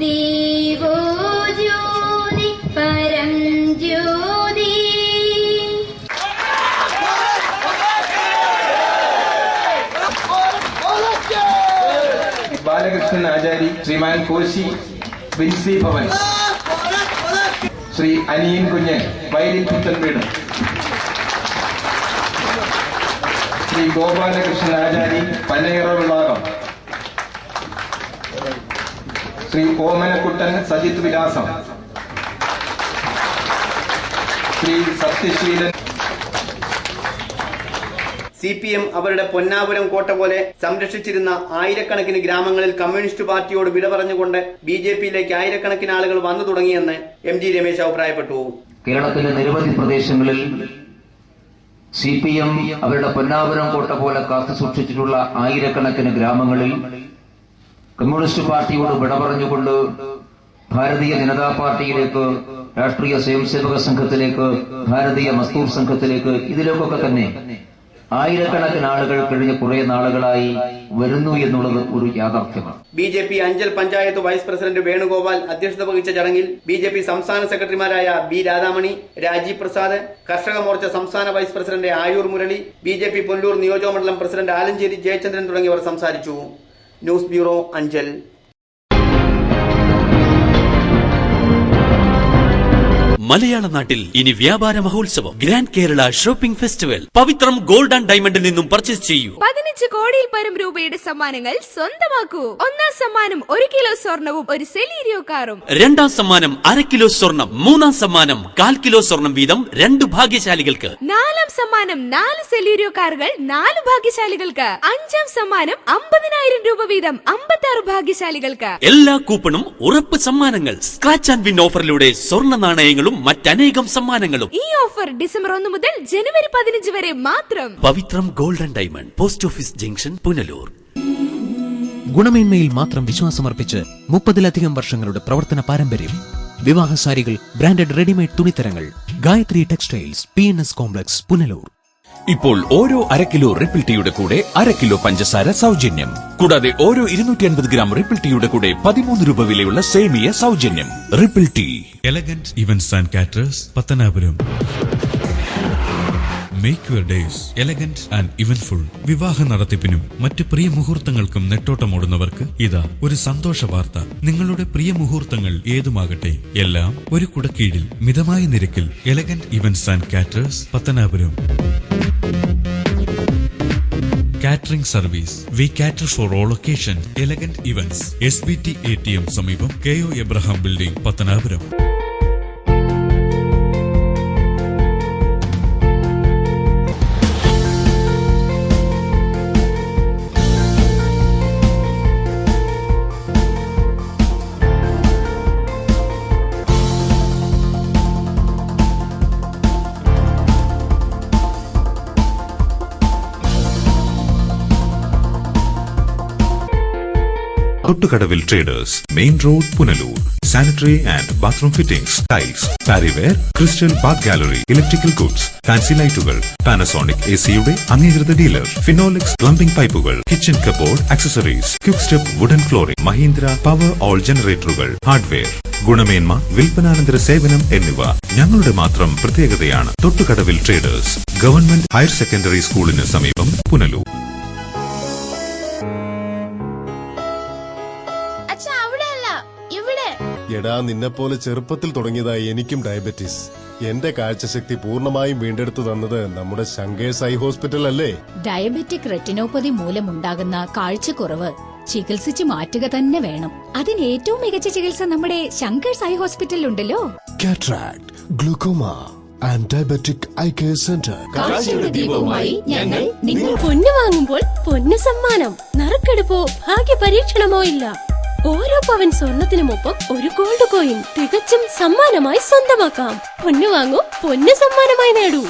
ദീപോജ്യോതി പരം ജ്യോതി. ബാലകൃഷ്ണൻ ആചാരി, ശ്രീമാൻ കോശി വിൻസി ഭവൻ, ശ്രീ അനിയൻ കുഞ്ഞൻ വയലിൻ പുത്തൻവീട്, ശ്രീ ഗോപാലകൃഷ്ണൻ ആചാരി പനയറ വിളാകം, ശ്രീ ഓമനക്കുട്ടൻ സജിത് വിലാസം, ശ്രീ സത്യശീലൻ. CPM അവരുടെ പൊന്നാപുരം കോട്ട പോലെ സംരക്ഷിച്ചിരുന്ന ആയിരക്കണക്കിന് ഗ്രാമങ്ങളിൽ കമ്മ്യൂണിസ്റ്റ് പാർട്ടിയോട് വിട പറഞ്ഞുകൊണ്ട് BJP-യിലേക്ക് ആയിരക്കണക്കിന് ആളുകൾ വന്നു തുടങ്ങിയെന്ന് MT രമേശ് അഭിപ്രായപ്പെട്ടു. കേരളത്തിലെ നിരവധി പ്രദേശങ്ങളിൽ CPM അവരുടെ പൊന്നാപുരം കോട്ട പോലെ കാത്തു സൂക്ഷിച്ചിട്ടുള്ള ആയിരക്കണക്കിന് ഗ്രാമങ്ങളിൽ കമ്മ്യൂണിസ്റ്റ് പാർട്ടിയോട് വിട പറഞ്ഞുകൊണ്ട് ഭാരതീയ ജനതാ പാർട്ടിയിലേക്ക് രാഷ്ട്രീയ സ്വയംസേവക സംഘത്തിലേക്ക്, ഭാരതീയ മസ്ദൂർ സംഘത്തിലേക്ക്, ഇതിലേക്കൊക്കെ തന്നെ ആയിരക്കണക്കിന് ആളുകൾ കഴിഞ്ഞ കുറെ നാളുകളായി വരുന്നു എന്നുള്ളത് ഒരു യാഥാർത്ഥ്യമാണ്. BJP Anchal panchayat vice president Venugopal അധ്യക്ഷത വഹിച്ച ചടങ്ങിൽ BJP സംസ്ഥാന സെക്രട്ടറിമാരായ B. രാധാമണി, രാജീവ് പ്രസാദ്, കർഷക മോർച്ച സംസ്ഥാന vice president Ayoor Murali, BJP Punalur നിയോജകമണ്ഡലം പ്രസിഡന്റ് ആലഞ്ചേരി ജയചന്ദ്രൻ തുടങ്ങിയവർ സംസാരിച്ചു. News bureau, Anchal. മലയാള നാട്ടിൽ ഇനി വ്യാപാര മഹോത്സവം grand Kerala shopping festival. Pavithram gold and ഡയമണ്ടിൽ നിന്നും പർച്ചേസ് ചെയ്യൂ. 15 കോടിയിൽ പരം രൂപയുടെ സമ്മാനങ്ങൾ സ്വന്തമാക്കൂ. ഒന്നാം സമ്മാനം 1 കിലോ സ്വർണവും 1 സെലീരിയോ കാറും. രണ്ടാം സമ്മാനം 1/2 കിലോ സ്വർണം. മൂന്നാം സമ്മാനം 1/4 കിലോ സ്വർണം വീതം 2 ഭാഗ്യശാലികൾക്ക്. നാലാം സമ്മാനം 4 സെലീരിയോ കാറുകൾ 4 ഭാഗ്യശാലികൾക്ക്. അഞ്ചാം സമ്മാനം 50,000 രൂപ വീതം 56 ഭാഗ്യശാലികൾക്ക്. എല്ലാ കൂപ്പണും ഉറപ്പ് സമ്മാനങ്ങൾ. സ്ക്രാച്ച് ആൻഡ് വിൻ ഓഫറിലൂടെ സ്വർണ്ണ നാണയങ്ങളും മറ്റനേകം സമ്മാനങ്ങളും. ഈ ഓഫർ ഡിസംബർ 1 മുതൽ ജനുവരി 15 വരെ മാത്രം. Pavithram gold and diamond, post office junction, Punalur. ഗുണമേന്മയിൽ മാത്രം വിശ്വാസമർപ്പിച്ച് 30-ലധികം വർഷങ്ങളുടെ പ്രവർത്തന പാരമ്പര്യം. വിവാഹ സാരികൾ, ബ്രാൻഡഡ് റെഡിമെയ്ഡ് തുണിത്തരങ്ങൾ. Gayathri textiles, PNS complex, Punalur. ഇപ്പോൾ ഓരോ 1/2 കിലോ റിപ്പിൾ ടീയുടെ കൂടെ 1/2 കിലോ പഞ്ചസാര സൗജന്യം. കൂടാതെ ഓരോ 250 ഗ്രാം റിപ്പിൾ ടീയുടെ കൂടെ 13 രൂപ വിലയുള്ള സേമിയ സൗജന്യം. Ripple tea. Elegant events and caterers, Pathanapuram. Make your days elegant and eventful. വിവാഹ നടത്തിപ്പിനും മറ്റു പ്രിയ മുഹൂർത്തങ്ങൾക്കും നെട്ടോട്ടമോടുന്നവർക്ക് ഇതാ ഒരു സന്തോഷ വാർത്ത. നിങ്ങളുടെ പ്രിയ മുഹൂർത്തങ്ങൾ ഏതുമാകട്ടെ, എല്ലാം ഒരു കുടക്കീഴിൽ മിതമായ നിരക്കിൽ. Elegant events and caterers, Pathanapuram. Catering service. We cater for all occasions. Elegant events. SBT ATM സമീപം, KO Abraham Building, Pathanapuram. Thottukadavil traders, main road, Punalur. Sanitary and bathroom fittings, tiles, Parryware, crystal bath gallery, electrical goods, fancy ലൈറ്റുകൾ, Panasonic AC-യുടെ അംഗീകൃത dealer, Finolex plumbing പൈപ്പുകൾ, kitchen cupboard accessories, quick step wooden flooring, Mahindra power all ജനറേറ്ററുകൾ, hardware. ഗുണമേന്മ, വിൽപ്പനാനന്തര സേവനം എന്നിവ ഞങ്ങളുടെ മാത്രം പ്രത്യേകതയാണ്. Thottukadavil traders, government higher secondary സ്കൂളിന് സമീപം, പുനലൂർ. എടാ, നിന്നെപ്പോലെ ചെറുപ്പത്തിൽ തുടങ്ങിയതായി എനിക്കും ഡയബറ്റീസ്. എന്റെ കാഴ്ചശക്തി പൂർണ്ണമായും വീണ്ടെടുത്തു തന്നത് നമ്മുടെ ശങ്കേഴ്സ് ഐ ഹോസ്പിറ്റൽ അല്ലേ? ഡയബറ്റിക് റെറ്റിനോപ്പതി മൂലമുണ്ടാകുന്ന കാഴ്ചക്കുറവ് ചികിത്സിച്ച് മാറ്റുക തന്നെ വേണം. അതിന് ഏറ്റവും മികച്ച ചികിത്സ നമ്മുടെ ശങ്കേഴ്സ് ഐ ഹോസ്പിറ്റലിലുണ്ടല്ലോ. Cataract, glaucoma and diabetic eye care centre. കാഴ്ചയുടെ ദീപവുമായി ഞങ്ങൾ നിങ്ങൾ പൊന്നു വാങ്ങുമ്പോൾ പൊന്നു സമ്മാനം. നറുക്കെടുപ്പോ ഭാഗ്യ പരീക്ഷണമോ ഇല്ല. ഓരോ പവൻ സ്വർണത്തിനുമൊപ്പം ഒരു ഗോൾഡ് കോയിൻ തികച്ചും സമ്മാനമായി സ്വന്തമാക്കാം. പൊന്നു വാങ്ങൂ, പൊന്നു സമ്മാനമായി നേടൂ.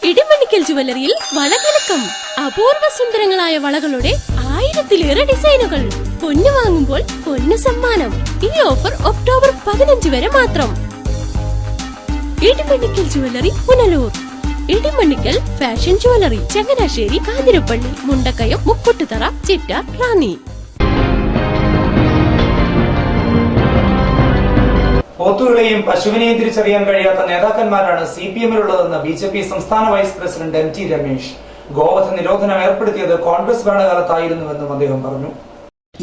ഇടിമണ്ണിക്കൽ ജുവലറിയിൽ വളകലക്കം. അപൂർവ സുന്ദരങ്ങളായ വളകളുടെ 1000-ലേറെ ഡിസൈനുകൾ. പൊന്നു വാങ്ങുമ്പോൾ പൊന്നു സമ്മാനം. ഈ ഓഫർ ഒക്ടോബർ 15 വരെ മാത്രം. Idimannickal jewellery, Punalur. Idimannickal fashion jewellery, Changanassery, Kanjirappally, Mundakayam, Mukkoottuthara, Chittar, Ranni. പോത്തുകളെയും പശുവിനെയും തിരിച്ചറിയാൻ കഴിയാത്ത നേതാക്കന്മാരാണ് CPM-ലുള്ളതെന്ന് BJP സംസ്ഥാന വൈസ് പ്രസിഡന്റ് MT രമേശ്. ഗോവധ നിരോധനം ഏർപ്പെടുത്തിയത് കോൺഗ്രസ് ഭരണകാലത്തായിരുന്നുവെന്നും അദ്ദേഹം പറഞ്ഞു.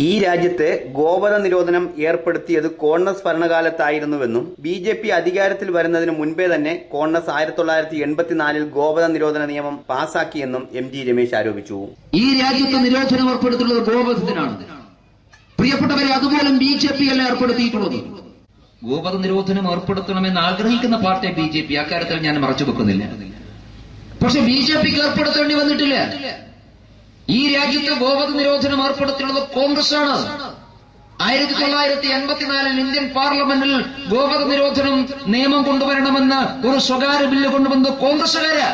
ഈ രാജ്യത്ത് ഗോവധ നിരോധനം ഏർപ്പെടുത്തിയത് കോൺഗ്രസ് ഭരണകാലത്തായിരുന്നുവെന്നും BJP അധികാരത്തിൽ വരുന്നതിന് മുൻപേ തന്നെ കോൺഗ്രസ് 1984-ൽ ഗോവധ നിരോധന നിയമം പാസാക്കിയെന്നും MT രമേശ് ആരോപിച്ചു. ഈ രാജ്യത്ത് നിരോധനം ഏർപ്പെടുത്തിയിട്ടുള്ളത് ഗോവധത്തിനാണ്. പ്രിയപ്പെട്ടവരെ, അതുപോലും BJP അല്ല ഏർപ്പെടുത്തിയിട്ടുള്ളത്. ഗോവധ നിരോധനം ഏർപ്പെടുത്തണമെന്ന് ആഗ്രഹിക്കുന്ന പാർട്ടി BJP. അക്കാര്യത്തിൽ ഞാൻ മറച്ചു വെക്കുന്നില്ല. പക്ഷെ BJPക്ക് ഏർപ്പെടുത്തേണ്ടി വന്നിട്ടില്ല. ഈ രാജ്യത്ത് ഗോവധ നിരോധനം ഏർപ്പെടുത്തിയുള്ളത് കോൺഗ്രസ് ആണ്. 1984-ൽ ഇന്ത്യൻ പാർലമെന്റിൽ ഗോവധ നിരോധനം നിയമം കൊണ്ടുവരണമെന്ന് ഒരു സ്വകാര്യ ബില്ല് കൊണ്ടുവന്നത് കോൺഗ്രസുകാര്.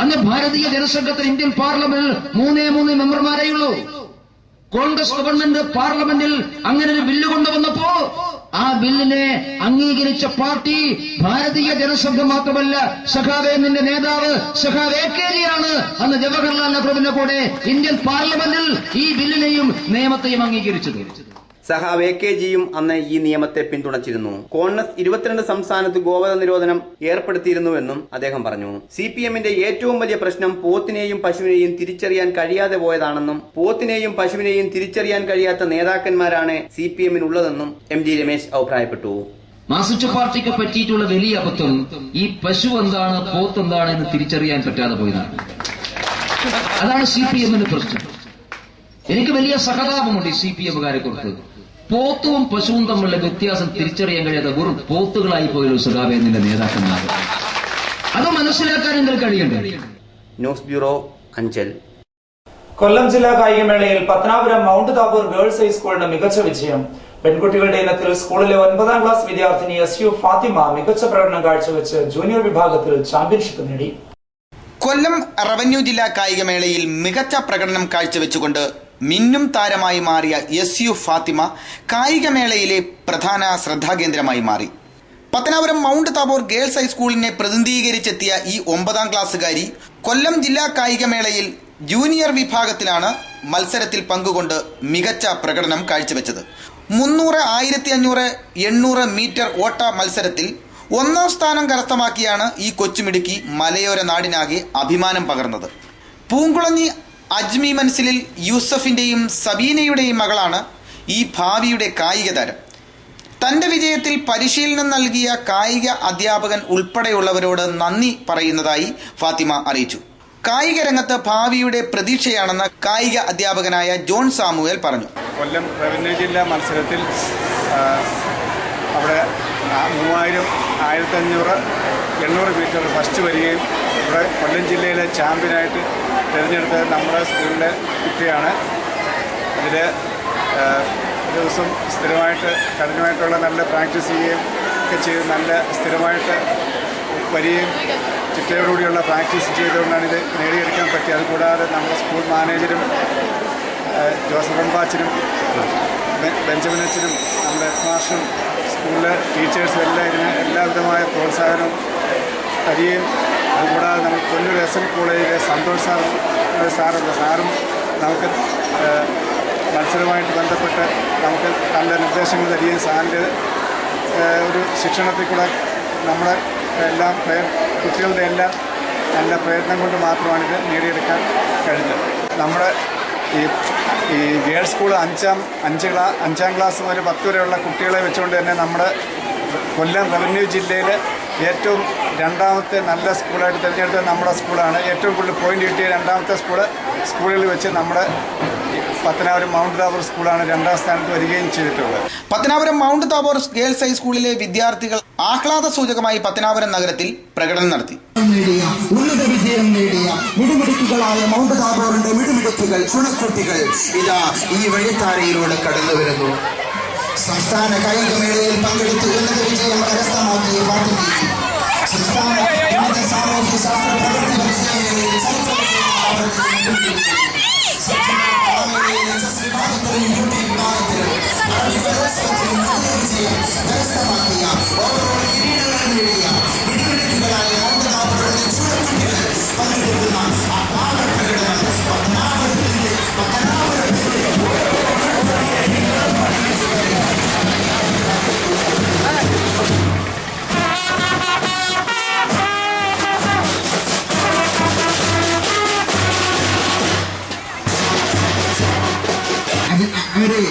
അന്ന് ഭാരതീയ ജനസംഘത്തിന് ഇന്ത്യൻ പാർലമെന്റിൽ 3 മെമ്പർമാരേ ഉള്ളൂ. കോൺഗ്രസ് ഗവൺമെന്റ് പാർലമെന്റിൽ അങ്ങനെ ഒരു ബില്ല് കൊണ്ടുവന്നപ്പോ ആ ബില്ലിനെ അംഗീകരിച്ച പാർട്ടി ഭാരതീയ ജനസംഘം മാത്രമല്ല, സഖാവേ നിന്റെ നേതാവ് സഖാവ് AK ജിയാണ് അന്ന് ജവഹർലാൽ നെഹ്റുവിന്റെ കൂടെ ഇന്ത്യൻ പാർലമെന്റിൽ ഈ ബില്ലിനെയും നിയമത്തെയും അംഗീകരിച്ചത്. സഹാവ് AK ജിയും അന്ന് ഈ നിയമത്തെ പിന്തുണച്ചിരുന്നു. കോൺഗ്രസ് 22 സംസ്ഥാനത്ത് ഗോവധ നിരോധനം ഏർപ്പെടുത്തിയിരുന്നുവെന്നും അദ്ദേഹം പറഞ്ഞു. CPMന്റെ ഏറ്റവും വലിയ പ്രശ്നം പോത്തിനെയും പശുവിനെയും തിരിച്ചറിയാൻ കഴിയാതെ പോയതാണെന്നും പോത്തിനെയും പശുവിനെയും തിരിച്ചറിയാൻ കഴിയാത്ത നേതാക്കന്മാരാണ് CPMനുള്ളതെന്നും MG രമേശ് അഭിപ്രായപ്പെട്ടു. മാർക്സിസ്റ്റ് പാർട്ടിക്ക് പറ്റിയിട്ടുള്ള വലിയ അബദ്ധം ഈ പശു എന്താണ് പോത്ത് എന്താണ് എന്ന് തിരിച്ചറിയാൻ പറ്റാതെ പോയതാണ്. അതാണ് CPMന്റെ പ്രശ്നം. എനിക്ക് വലിയ സഹതാപമുണ്ട് ഈ CPMകാരെ കുറിച്ച്. പോത്തും പശുവും തമ്മിലുള്ള വ്യത്യാസം തിരിച്ചറിയാൻ കഴിയാതെ വെറും പോത്തുകളായി പോയൊരു സഖാവേ നിന്റെ നേതാക്കന്മാർ. അത് മനസ്സിലാക്കാൻ നിങ്ങൾക്ക് കഴിയണ്ടേ? News bureau, Anchal. കൊല്ലം ജില്ലാ കായികമേളയിൽ പത്തനാപുരം മൗണ്ട് താബോർ ഗേൾസ് ഹൈസ്കൂളിന് മികച്ച വിജയം. പെൺകുട്ടികളുടെ ഇനത്തിൽ സ്കൂളിലെ 9ാം ക്ലാസ് വിദ്യാർത്ഥിനി SU ഫാത്തിമ മികച്ച പ്രകടനം കാഴ്ചവെച്ച് ജൂനിയർ വിഭാഗത്തിൽ ചാമ്പ്യൻഷിപ്പ് നേടി. കൊല്ലം റവന്യൂ ജില്ലാ കായികമേളയിൽ മികച്ച പ്രകടനം കാഴ്ചവെച്ചുകൊണ്ട് മിന്നും താരമായി മാറിയ SU ഫാത്തിമ കായികമേളയിലെ പ്രധാന ശ്രദ്ധാകേന്ദ്രമായി മാറി. പത്തനാപുരം മൗണ്ട് താബോർ ഗേൾസ് ഹൈസ്കൂളിനെ പ്രതിനിധീകരിച്ചെത്തിയ ഈ 9ാം ക്ലാസ്സുകാരി കൊല്ലം ജില്ലാ കായികമേളയിൽ ജൂനിയർ വിഭാഗത്തിലാണ് മത്സരത്തിൽ പങ്കുകൊണ്ട് മികച്ച പ്രകടനം കാഴ്ചവെച്ചത്. 300, 1500, 800 മീറ്റർ ഓട്ട മത്സരത്തിൽ 1ാം സ്ഥാനം കരസ്ഥമാക്കിയാണ് ഈ കൊച്ചുമിടുക്കി മലയോര നാടിനാകെ അഭിമാനം പകർന്നത്. പൂങ്കുളഞ്ഞി അജ്മി മൻസിലിൽ യൂസഫിന്റെയും സബീനയുടെയും മകളാണ് ഈ ഭാവിയുടെ കായിക താരം. തന്റെ വിജയത്തിൽ പരിശീലനം നൽകിയ കായിക അധ്യാപകൻ ഉൾപ്പെടെയുള്ളവരോട് നന്ദി പറയുന്നതായി ഫാത്തിമ അറിയിച്ചു. കായിക രംഗത്ത് ഭാവിയുടെ പ്രതീക്ഷയാണെന്ന് കായിക അധ്യാപകനായ ജോൺ സാമുവേൽ പറഞ്ഞു. കൊല്ലം റവന്യൂ ജില്ലാ മത്സരത്തിൽ അവിടെ 3000, 1500, 800 മീറ്റർ ഫസ്റ്റ് വരികയും ഇവിടെ കൊല്ലം ജില്ലയിലെ ചാമ്പ്യനായിട്ട് തിരഞ്ഞെടുത്തത് നമ്മുടെ സ്കൂളിലെ കുട്ടിയാണ്. അതിൽ ദിവസം സ്ഥിരമായിട്ട് കഠിനമായിട്ടുള്ള നല്ല പ്രാക്ടീസ് ചെയ്യുകയും ഒക്കെ ചെയ്ത് നല്ല സ്ഥിരമായിട്ട് വരികയും ചിട്ടയോടുകൂടിയുള്ള പ്രാക്ടീസ് ചെയ്തുകൊണ്ടാണ് ഇത് നേടിയെടുക്കാൻ പറ്റിയത്. അതുകൂടാതെ നമ്മുടെ സ്കൂൾ മാനേജരും ജോസഫ് എംബാച്ചനും ബെഞ്ചമിൻ അച്ഛനും നമ്മുടെ ഹെഡ് മാസ്റ്ററും സ്കൂളിലെ ടീച്ചേഴ്സും എല്ലാം ഇതിന് എല്ലാവിധമായ പ്രോത്സാഹനവും തരികയും അതുകൂടാതെ നമ്മൾ കൊല്ലൂർ SN കോളേജിലെ സന്തോഷ് സാറും നമുക്ക് മത്സരവുമായിട്ട് ബന്ധപ്പെട്ട് നമുക്ക് നല്ല നിർദ്ദേശങ്ങൾ തരികയും സാറിൻ്റെ ഒരു ശിക്ഷണത്തിൽ കൂടെ നമ്മുടെ എല്ലാം കുട്ടികളുടെ എല്ലാം നല്ല പ്രയത്നം കൊണ്ട് മാത്രമാണിത് നേടിയെടുക്കാൻ കഴിഞ്ഞത്. നമ്മുടെ ഈ ഗേൾസ് സ്കൂൾ 5ാം ക്ലാസ് മുതൽ 10 വരെയുള്ള കുട്ടികളെ വെച്ചുകൊണ്ട് തന്നെ നമ്മുടെ കൊല്ലം റവന്യൂ ജില്ലയിൽ ഏറ്റവും 2ാമത്തെ നല്ല സ്കൂളായിട്ട് തിരഞ്ഞെടുത്തത് നമ്മുടെ സ്കൂളാണ്. ഏറ്റവും കൂടുതൽ പോയിന്റ് കിട്ടിയ 2ാമത്തെ സ്കൂളുകളിൽ വെച്ച് നമ്മുടെ പത്തനാപുരം മൗണ്ട് താബോർ സ്കൂളാണ് 2ാം സ്ഥാനത്ത് വരികയും ചെയ്തിട്ടുള്ളത്. പത്തനാപുരം മൗണ്ട് താബോർ ഗേൾസ് ഹൈസ്കൂളിലെ വിദ്യാർത്ഥികൾ ആഹ്ലാദ സൂചകമായി പത്തനാപുരം നഗരത്തിൽ പ്രകടനം നടത്തി. ഉന്നത വിജയം നേടിയ മിടുമിടുക്കുകളായ മൗണ്ട് താബോറിന്റെ മിടുമിടുക്കുകൾ ചുണക്കുട്ടികൾ ഇതാ ഈ വഴിത്താരയിലൂടെ കടന്നു വരുന്നു. സംസ്ഥാന കായികമേളയിൽ പങ്കെടുത്ത് ഉന്നത വിജയം കരസ്ഥമാക്കിയ ഫാത്തിമയും സംസ്ഥാന ഉന്നത സാമൂഹ്യ ശാസ്ത്ര പ്രവൃത്തി പരിശീലനങ്ങളിൽ കരസ്ഥമാക്കിയ ഓവറോൾ കിരീടങ്ങൾ നേടിയ മിടുമിടുക്കുകളായ മൗണ്ട് താബോറിന്റെ ചുണക്കുട്ടികൾ പങ്കെടുക്കുന്ന ആഹ്ലാദ പ്രകടനം അവരെ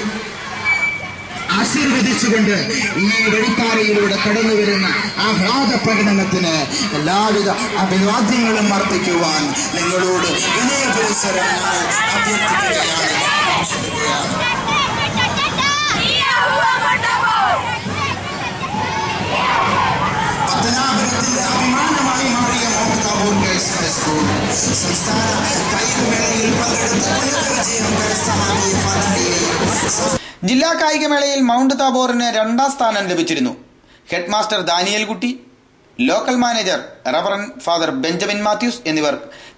ആശീർവദിച്ചുകൊണ്ട് ഈ വെടിപ്പാറയിലൂടെ കടന്നു വരുന്ന ആഹ്ലാദ പ്രകടനത്തിന് എല്ലാവിധ അഭിവാദ്യങ്ങളും അർപ്പിക്കുവാൻ നിങ്ങളോട് വിനയ പുരസ്സരം അഭ്യർത്ഥിക്കുകയാണ്. പത്തനാപുരത്തിന്റെ അഭിമാനമായി മാറിയ മൗണ്ട് താബോർ ഗേൾസ് ഹൈസ്കൂൾ സംസ്ഥാന കായികമേളയിൽ പങ്കെടുത്ത് ഉന്നത വിജയം കരസ്ഥമാക്കിയ ഫാത്തിമയെ ജില്ലാ കായികമേളയിൽ മൗണ്ട് താബോറിന് 2ാം സ്ഥാനം ലഭിച്ചിരുന്നു. Head master Daniel Kutty, local manager reverend father Benjamin Mathews എന്നിവർ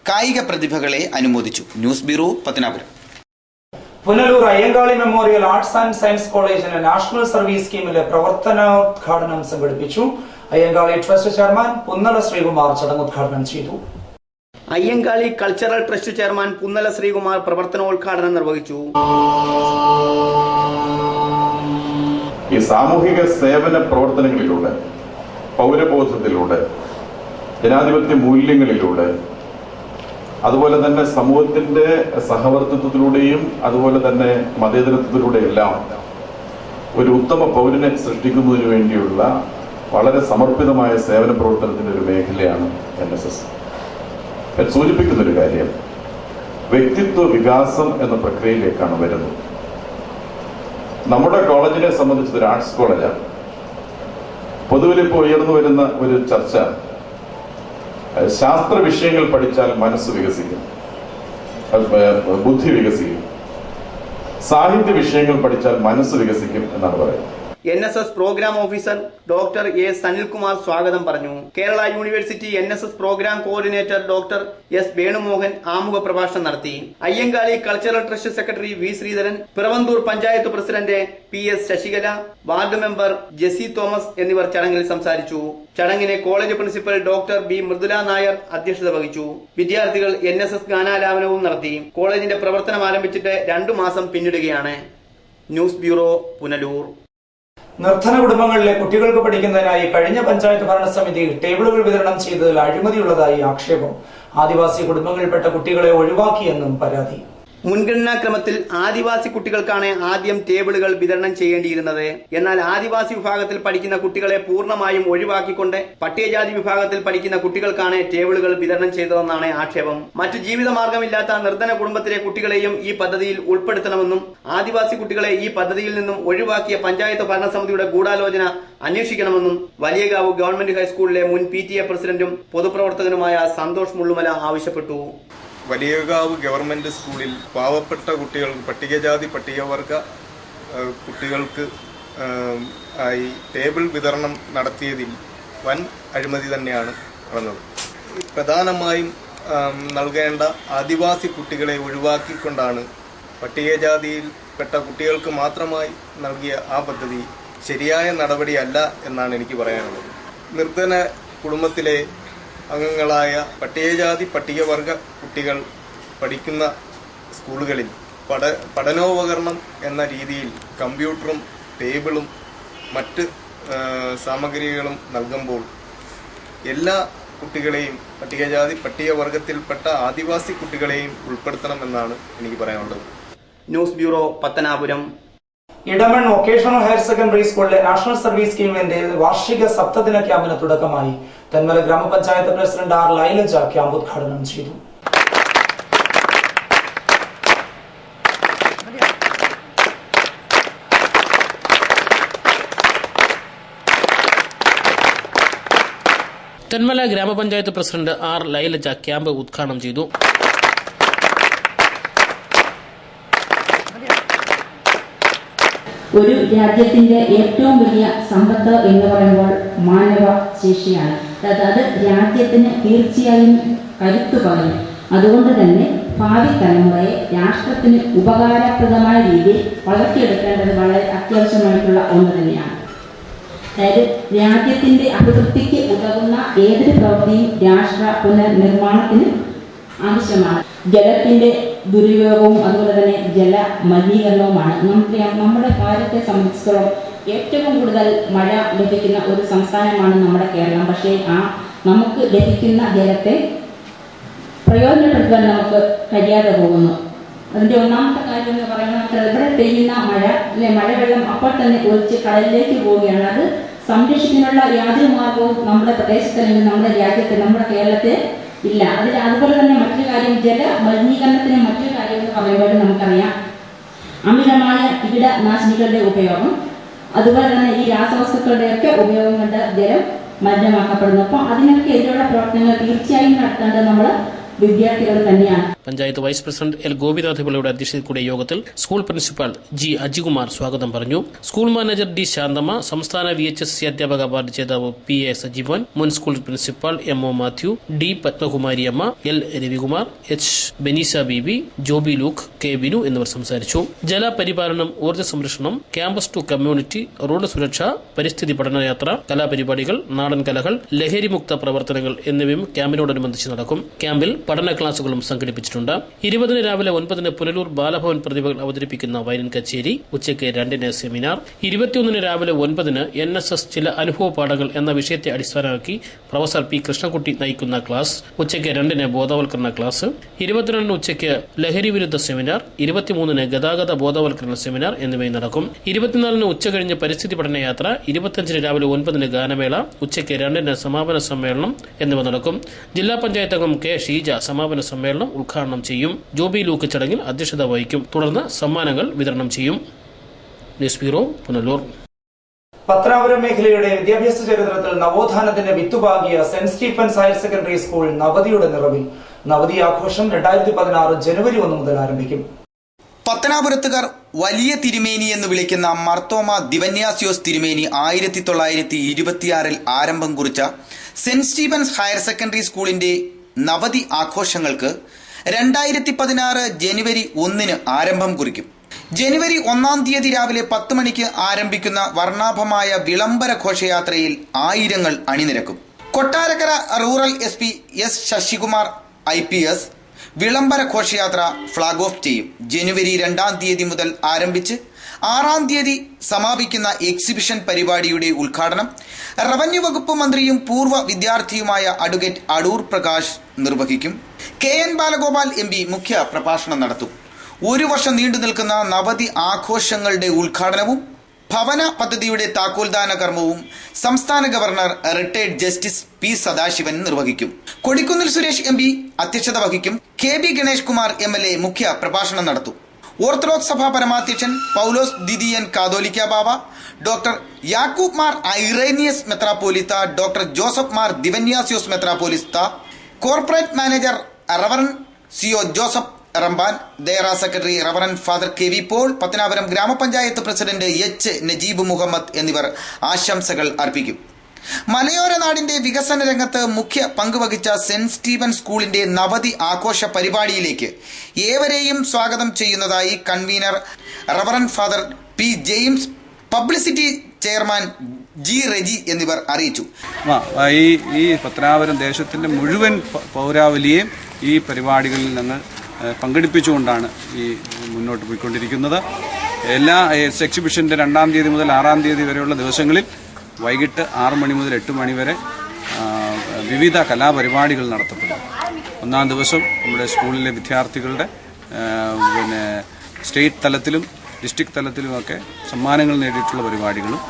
കായിക പ്രതിഭകളെ അനുമോദിച്ചു. News bureau, Pathanapuram. Punalur Ayyankali memorial arts and science കോളേജിന് നാഷണൽ സർവീസ് സ്കീമിലെ പ്രവർത്തനോദ്ഘാടനം സംഘടിപ്പിച്ചു. അയ്യങ്കാളി ട്രസ്റ്റ് ചെയർമാൻ പുന്നല ശ്രീകുമാർ ചടങ്ങ് ഉദ്ഘാടനം ചെയ്തു. Ayyankali cultural trust chairman Punnala Sreekumar പ്രവർത്തനോദ്ഘാടനം നിർവഹിച്ചു. ഈ സാമൂഹിക സേവന പ്രവർത്തനങ്ങളിലൂടെ, പൗരബോധത്തിലൂടെ, ജനാധിപത്യ മൂല്യങ്ങളിലൂടെ, അതുപോലെ തന്നെ സമൂഹത്തിന്റെ സഹവർത്തിത്വത്തിലൂടെയും അതുപോലെ തന്നെ മതേതരത്വത്തിലൂടെയെല്ലാം ഒരു ഉത്തമ പൗരനെ സൃഷ്ടിക്കുന്നതിന് വേണ്ടിയുള്ള വളരെ സമർപ്പിതമായ സേവന പ്രവർത്തനത്തിന്റെ ഒരു മേഖലയാണ് NSS. സൂചിപ്പിക്കുന്നൊരു കാര്യം, വ്യക്തിത്വ വികാസം എന്ന പ്രക്രിയയിലേക്കാണ് വരുന്നത്. നമ്മുടെ കോളേജിനെ സംബന്ധിച്ചത് ഒരു ആർട്സ് കോളേജാണ്. പൊതുവിൽ ഇപ്പോൾ ഉയർന്നു വരുന്ന ഒരു ചർച്ച, ശാസ്ത്ര വിഷയങ്ങൾ പഠിച്ചാൽ മനസ്സ് വികസിക്കും, ബുദ്ധി വികസിക്കും, സാഹിത്യ വിഷയങ്ങൾ പഠിച്ചാൽ മനസ്സ് വികസിക്കും എന്നാണ് പറയുന്നത്. NSS programme officer doctor A Sanilkumar സ്വാഗതം പറഞ്ഞു. Kerala university NSS programme coordinator doctor S Venumohan ആമുഖ പ്രഭാഷണം നടത്തി. Ayyankali cultural trust secretary V Sreedharan, Piravanthoor panchayat president PS Sasikala, ward member Jessy Thomas എന്നിവർ ചടങ്ങിൽ സംസാരിച്ചു. ചടങ്ങിന് college principal doctor B Mridula Nair അധ്യക്ഷത വഹിച്ചു. വിദ്യാർത്ഥികൾ NSS ഗാനാലാപനവും നടത്തി. കോളേജിന്റെ പ്രവർത്തനം ആരംഭിച്ചിട്ട് 2 മാസം പിന്നിടുകയാണ്. News bureau, Punalur. നിർധന കുടുംബങ്ങളിലെ കുട്ടികൾക്ക് പഠിക്കുന്നതിനായി കഴിഞ്ഞ പഞ്ചായത്ത് ഭരണസമിതി ടേബിളുകൾ വിതരണം ചെയ്തതിൽ അഴിമതിയുള്ളതായി ആക്ഷേപം. ആദിവാസി കുടുംബങ്ങളിൽപ്പെട്ട കുട്ടികളെ ഒഴിവാക്കിയെന്നും പരാതി. മുൻഗണനാക്രമത്തിൽ ആദിവാസി കുട്ടികൾക്കാണ് ആദ്യം ടേബിളുകൾ വിതരണം ചെയ്യേണ്ടിയിരുന്നത്. എന്നാൽ ആദിവാസി വിഭാഗത്തിൽ പഠിക്കുന്ന കുട്ടികളെ പൂർണ്ണമായും ഒഴിവാക്കിക്കൊണ്ട് പട്ടികജാതി വിഭാഗത്തിൽ പഠിക്കുന്ന കുട്ടികൾക്കാണ് ടേബിളുകൾ വിതരണം ചെയ്തതെന്നാണ് ആക്ഷേപം. മറ്റു ജീവിതമാർഗമില്ലാത്ത നിർധന കുടുംബത്തിലെ കുട്ടികളെയും ഈ പദ്ധതിയിൽ ഉൾപ്പെടുത്തണമെന്നും ആദിവാസി കുട്ടികളെ ഈ പദ്ധതിയിൽ നിന്നും ഒഴിവാക്കിയ പഞ്ചായത്ത് ഭരണസമിതിയുടെ ഗൂഢാലോചന അന്വേഷിക്കണമെന്നും വലിയകാവ് ഗവൺമെന്റ് ഹൈസ്കൂളിലെ മുൻ PTA പ്രസിഡന്റും പൊതുപ്രവർത്തകനുമായ സന്തോഷ് മുള്ളുമല ആവശ്യപ്പെട്ടു. വലിയകാവ് ഗവൺമെന്റ് സ്കൂളിൽ പാവപ്പെട്ട കുട്ടികൾക്ക്, പട്ടികജാതി പട്ടികവർഗ കുട്ടികൾക്ക് ആയി ടേബിൾ വിതരണം നടത്തിയതിൽ വൻ അഴിമതി തന്നെയാണ് നടന്നത്. പ്രധാനമായും നൽകേണ്ട ആദിവാസി കുട്ടികളെ ഒഴിവാക്കിക്കൊണ്ടാണ് പട്ടികജാതിയിൽപ്പെട്ട കുട്ടികൾക്ക് മാത്രമായി നൽകിയ ആ പദ്ധതി ശരിയായ നടപടിയല്ല എന്നാണ് എനിക്ക് പറയാനുള്ളത്. നിർധന കുടുംബത്തിലെ അംഗങ്ങളായ പട്ടികജാതി പട്ടികവർഗ കുട്ടികൾ പഠിക്കുന്ന സ്കൂളുകളിൽ പഠനോപകരണം എന്ന രീതിയിൽ കമ്പ്യൂട്ടറും ടേബിളും മറ്റ് സാമഗ്രികളും നൽകുമ്പോൾ എല്ലാ കുട്ടികളെയും, പട്ടികജാതി പട്ടികവർഗത്തിൽപ്പെട്ട ആദിവാസി കുട്ടികളെയും ഉൾപ്പെടുത്തണമെന്നാണ് എനിക്ക് പറയാനുള്ളത്. News bureau, Pathanapuram. Edamon vocational higher secondary സ്കൂളിലെ നാഷണൽ സർവീസ് സ്കീമിന്റെ വാർഷിക സപ്തദിന ക്യാമ്പിന് തുടക്കമായി. തെന്മല ഗ്രാമപഞ്ചായത്ത് പ്രസിഡന്റ് R ലൈലജ ക്യാമ്പ് ഉദ്ഘാടനം ചെയ്തു. തെന്മല ഗ്രാമപഞ്ചായത്ത് പ്രസിഡന്റ് R ലൈലജ ക്യാമ്പ് ഉദ്ഘാടനം ചെയ്തു. ഒരു രാജ്യത്തിന്റെ ഏറ്റവും വലിയ സമ്പത്ത് എന്ന് പറയുമ്പോൾ മാനവ ശേഷിയാണ്. അത് രാജ്യത്തിന് തീർച്ചയായും കരുത്തു പകരും. അതുകൊണ്ട് തന്നെ ഭാവി തലമുറയെ രാഷ്ട്രത്തിന് ഉപകാരപ്രദമായ രീതിയിൽ വളർത്തിയെടുക്കേണ്ടത് വളരെ അത്യാവശ്യമായിട്ടുള്ള ഒന്ന് തന്നെയാണ്. അതായത് രാജ്യത്തിന്റെ അഭിവൃദ്ധിക്ക് ഉതകുന്ന ഏതൊരു പ്രവൃത്തിയും രാഷ്ട്ര പുനർനിർമ്മാണത്തിന് ആവശ്യമാണ്. ജലത്തിന്റെ ദുരുപയോഗവും അതുപോലെ തന്നെ ജല മലിനീകരണവുമാണ്. നമുക്കറിയാം, നമ്മുടെ ഭാരതത്തെ സംബന്ധിച്ചിടത്തോളം ഏറ്റവും കൂടുതൽ മഴ ലഭിക്കുന്ന ഒരു സംസ്ഥാനമാണ് നമ്മുടെ കേരളം. പക്ഷേ നമുക്ക് ലഭിക്കുന്ന ജലത്തെ പ്രയോജനപ്പെടുത്താൻ നമുക്ക് കഴിയാതെ പോകുന്നു. അതിന്റെ ഒന്നാമത്തെ കാര്യം എന്ന് പറയുന്നത്, ഇവിടെ പെയ്യുന്ന മഴ മഴവെള്ളം അപ്പോൾ തന്നെ ഒലിച്ച് കടലിലേക്ക് പോവുകയാണ്. അത് സംരക്ഷിക്കാനുള്ള യാതൊരു മാർഗവും നമ്മുടെ പ്രദേശത്ത് അല്ലെങ്കിൽ നമ്മുടെ രാജ്യത്ത്, നമ്മുടെ കേരളത്തിൽ ഇല്ല. അതുപോലെ തന്നെ മറ്റൊരു കാര്യം, ജല മലിനീകരണത്തിന് മറ്റൊരു കാര്യം എന്ന് പറയുമ്പോൾ നമുക്കറിയാം, അമിതമായ കീടനാശിനികളുടെ ഉപയോഗം, അതുപോലെ തന്നെ ഈ രാസവസ്തുക്കളുടെയൊക്കെ ഉപയോഗം കൊണ്ട് ജലം മലിനമാക്കപ്പെടുന്നു. അപ്പോൾ അതിനൊക്കെ എതിരെയുള്ള പ്രവർത്തനങ്ങൾ തീർച്ചയായും നടത്തേണ്ടത് നമ്മൾ വിദ്യാർത്ഥികൾ തന്നെയാണ്. Panchayat vice president L Gopinath പിള്ളയുടെ അധ്യക്ഷതയിൽ കൂടിയ യോഗത്തിൽ സ്കൂൾ പ്രിൻസിപ്പാൾ ജി അജികുമാർ സ്വാഗതം പറഞ്ഞു. സ്കൂൾ മാനേജർ ഡി ശാന്തമ്മ, സംസ്ഥാന VHSC അധ്യാപക അവാർഡ് ജേതാവ് PA സജീവൻ, മുൻ school principal MO Mathew, D Padmakumari അമ്മ, L രവികുമാർ, H ബെനീസ ബീബി, ജോബി ലൂക്ക്, K ബിനു എന്നിവർ സംസാരിച്ചു. ജലപരിപാലനം, ഊർജ്ജ സംരക്ഷണം, ക്യാമ്പസ് ടു കമ്മ്യൂണിറ്റി, റോഡ് സുരക്ഷ, പരിസ്ഥിതി പഠനയാത്ര, കലാപരിപാടികൾ, നാടൻ കലകൾ, ലഹരിമുക്ത പ്രവർത്തനങ്ങൾ എന്നിവയും ക്യാമ്പിനോടനുബന്ധിച്ച് നടക്കും. ക്യാമ്പിൽ പഠന ക്ലാസുകളും സംഘടിപ്പിച്ചിട്ടുണ്ട്. 20 രാവിലെ 9 പുനലൂർ ബാലഭവൻ പ്രതിഭകൾ അവതരിപ്പിക്കുന്ന വയലിൻ കച്ചേരി, ഉച്ചയ്ക്ക് 2 സെമിനാർ, 21 രാവിലെ 9 NSS ചില അനുഭവ പാഠങ്ങൾ എന്ന വിഷയത്തെ അടിസ്ഥാനമാക്കി പ്രൊഫസർ P കൃഷ്ണകുട്ടി നയിക്കുന്ന ക്ലാസ്, ഉച്ചയ്ക്ക് 2 ബോധവൽക്കരണ ക്ലാസ്, 22 ഉച്ചയ്ക്ക് ലഹരി വിരുദ്ധ സെമിനാർ, 23 ഗതാഗത ബോധവൽക്കരണ സെമിനാർ എന്നിവയും നടക്കും. 24 ഉച്ചകഴിഞ്ഞ് പരിസ്ഥിതി പഠനയാത്ര, 25 രാവിലെ 9 ഗാനമേള, ഉച്ചയ്ക്ക് 2 സമാപന സമ്മേളനം എന്നിവ നടക്കും. ജില്ലാ പഞ്ചായത്ത് അംഗം K ഷീജ സമാപന സമ്മേളനം ഉദ്ഘാടനം ചെയ്യും. ജോബി ലൂക്ക് ചടങ്ങിൽ അധ്യക്ഷത വഹിക്കും. തുടർന്ന് സമ്മാനങ്ങൾ വിതരണം ചെയ്യും. News bureau, Punalur. പത്തനാപുരം മേഖലയുടെ വിദ്യാഭ്യാസ ചരിത്രത്തിൽ നവോത്ഥാനത്തിന്റെ വിത്തുപാകിയ saint Stephen's higher secondary school നവതിയുടെ നിറവിൽ. നവതി ആഘോഷം 2016 ജനുവരി 1 മുതൽ ആരംഭിക്കും. പത്തനാപുരത്തുകാർ വലിയ തിരുമേനി എന്ന് വിളിക്കുന്ന മർത്തോമ ദിവന്യാസിയോസ് തിരുമേനി 1926 ആരംഭം കുറിച്ച സെന്റ് സ്റ്റീഫൻസ് ഹയർ സെക്കൻഡറി സ്കൂളിന്റെ നവതി ആഘോഷങ്ങൾക്ക് 2016 ജനുവരി 1 ആരംഭം കുറിക്കും. ജനുവരി 1 രാവിലെ 10 മണിക്ക് ആരംഭിക്കുന്ന വർണ്ണാഭമായ വിളംബര ഘോഷയാത്രയിൽ ആയിരങ്ങൾ അണിനിരക്കും. Kottarakkara rural SP S Sasikumar IPS വിളംബര ഘോഷയാത്ര ഫ്ളാഗ് ഓഫ് ചെയ്യും. ജനുവരി 2 മുതൽ ആരംഭിച്ച് 6 സമാപിക്കുന്ന എക്സിബിഷൻ പരിപാടിയുടെ ഉദ്ഘാടനം റവന്യൂ വകുപ്പ് മന്ത്രിയും പൂർവ്വ വിദ്യാർത്ഥിയുമായ അഡ്വക്കേറ്റ് അടൂർ പ്രകാശ് നിർവഹിക്കും. KN ബാലഗോപാൽ MP മുഖ്യ പ്രഭാഷണം നടത്തും. 1 വർഷം നീണ്ടു നിൽക്കുന്ന നവതി ആഘോഷങ്ങളുടെ ഉദ്ഘാടനവും ഭവന പദ്ധതിയുടെ താക്കോൽദാന കർമ്മവും സംസ്ഥാന governor retired justice P Sadasivan നിർവഹിക്കും. കൊടിക്കുന്നിൽ സുരേഷ് MP അധ്യക്ഷത വഹിക്കും. KB ഗണേഷ് കുമാർ MLA മുഖ്യ പ്രഭാഷണം നടത്തും. ഓർത്തഡോക്സ് സഭാ പരമാധ്യക്ഷൻ പൗലോസ് ദിദിയൻ കാതോലിക്ക ബാബ, ഡോക്ടർ യാക്കൂബ് മാർ ഐറേനിയസ് മെത്രാപ്പോലിത്ത, ഡോക്ടർ ജോസഫ് മാർ ദിവന്യാസിയോസ് മെത്രാപ്പോലിത്ത, corporate manager reverend CO Joseph Ramban, Dayara secretary reverend father KV Paul, Pathanapuram gramapanchayat president H Najeeb Muhammad എന്നിവർ ആശംസകൾ അർപ്പിക്കും. മലയോര നാടിന്റെ വികസന രംഗത്ത് മുഖ്യ പങ്കുവഹിച്ച സെന്റ് സ്റ്റീഫൻ സ്കൂളിന്റെ നവതി ആഘോഷ പരിപാടിയിലേക്ക് ഏവരെയും സ്വാഗതം ചെയ്യുന്നതായി convener reverend father P James, publicity chairman G Reji എന്നിവർ അറിയിച്ചു. ഈ പത്തനാപുരം ദേശത്തിന്റെ മുഴുവൻ പൗരാവലിയെയും ഈ പരിപാടികളിൽ നിന്ന് പങ്കെടുപ്പിച്ചുകൊണ്ടാണ് ഈ മുന്നോട്ട് പോയിക്കൊണ്ടിരിക്കുന്നത്. എല്ലാ എക്സിബിഷന്റെ 2 തീയതി മുതൽ 6 തീയതി വരെയുള്ള ദിവസങ്ങളിൽ വൈകിട്ട് 6 മണി മുതൽ 8 മണി വരെ വിവിധ കലാപരിപാടികൾ നടത്തപ്പെടും. 1 ദിവസം നമ്മുടെ സ്കൂളിലെ വിദ്യാർത്ഥികളുടെ സ്റ്റേറ്റ് തലത്തിലും ഡിസ്ട്രിക്ട് തലത്തിലുമൊക്കെ സമ്മാനങ്ങൾ നേടിയിട്ടുള്ള പരിപാടികളും,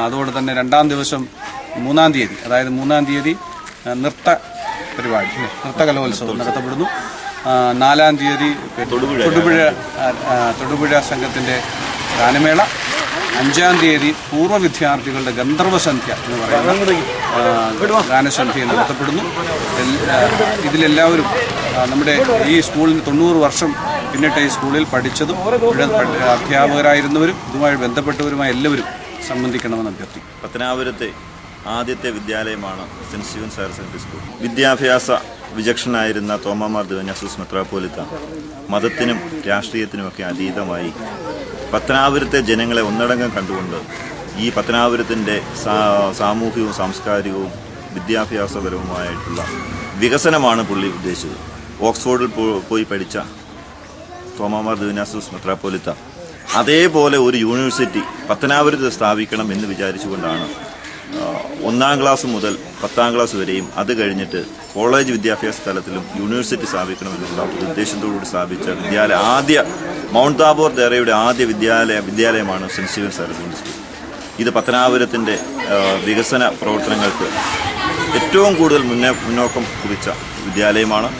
അതോടെ തന്നെ 2 ദിവസം 3 തീയതി, അതായത് 3 തീയതി നൃത്ത പരിപാടി, നൃത്തകലോത്സവം നടത്തപ്പെടുന്നു. 4 തീയതി തൊടുപുഴ സംഘത്തിന്റെ ഗാനമേള, 5 തീയതി പൂർവ്വ വിദ്യാർത്ഥികളുടെ ഗന്ധർവസന്ധ്യ എന്ന് പറയുന്ന ഗാനസന്ധ്യ നടത്തപ്പെടുന്നു. ഇതിലെല്ലാവരും നമ്മുടെ ഈ സ്കൂളിന് 90 വർഷം പിന്നിട്ട ഈ സ്കൂളിൽ പഠിച്ചതും അധ്യാപകരായിരുന്നവരും ഇതുമായി ബന്ധപ്പെട്ടവരുമായ എല്ലാവരും സംബന്ധിക്കണമെന്ന് അഭ്യർത്ഥിക്കും. പത്തനാപുരത്തെ ആദ്യത്തെ വിദ്യാലയമാണ് saint Stephen's higher secondary school. വിദ്യാഭ്യാസ വിചക്ഷണനായിരുന്ന തോമാമാർ ദിവന്യാസിയോസ് മെത്രാപ്പോലിത്ത മതത്തിനും രാഷ്ട്രീയത്തിനുമൊക്കെ അതീതമായി പത്തനാപുരത്തെ ജനങ്ങളെ ഒന്നടങ്കം കണ്ടുകൊണ്ട് ഈ പത്തനാപുരത്തിൻ്റെ സാമൂഹികവും സാംസ്കാരികവും വിദ്യാഭ്യാസപരവുമായിട്ടുള്ള വികസനമാണ് പുള്ളി ഉദ്ദേശിച്ചത്. ഓക്സ്ഫോർഡിൽ പോയി പഠിച്ച തോമാമാർ ദിവന്യാസിയോസ് മെത്രാപ്പോലിത്ത അതേപോലെ ഒരു യൂണിവേഴ്സിറ്റി പത്തനാപുരത്ത് സ്ഥാപിക്കണം എന്ന് വിചാരിച്ചുകൊണ്ടാണ് 1 ക്ലാസ് മുതൽ 10 ക്ലാസ് വരെയും അത് കഴിഞ്ഞിട്ട് കോളേജ് വിദ്യാഭ്യാസ തലത്തിലും യൂണിവേഴ്സിറ്റി സ്ഥാപിക്കണമെന്നുള്ള ഉദ്ദേശത്തോടുകൂടി സ്ഥാപിച്ച വിദ്യാലയം മൗണ്ട് താബോർ ദേറയുടെ ആദ്യ വിദ്യാലയമാണ് saint Stephen's higher secondary school. ഇത് പത്തനാപുരത്തിൻ്റെ വികസന പ്രവർത്തനങ്ങൾക്ക് ഏറ്റവും കൂടുതൽ മുന്നോക്കം കുറിച്ച വിദ്യാലയമാണ്.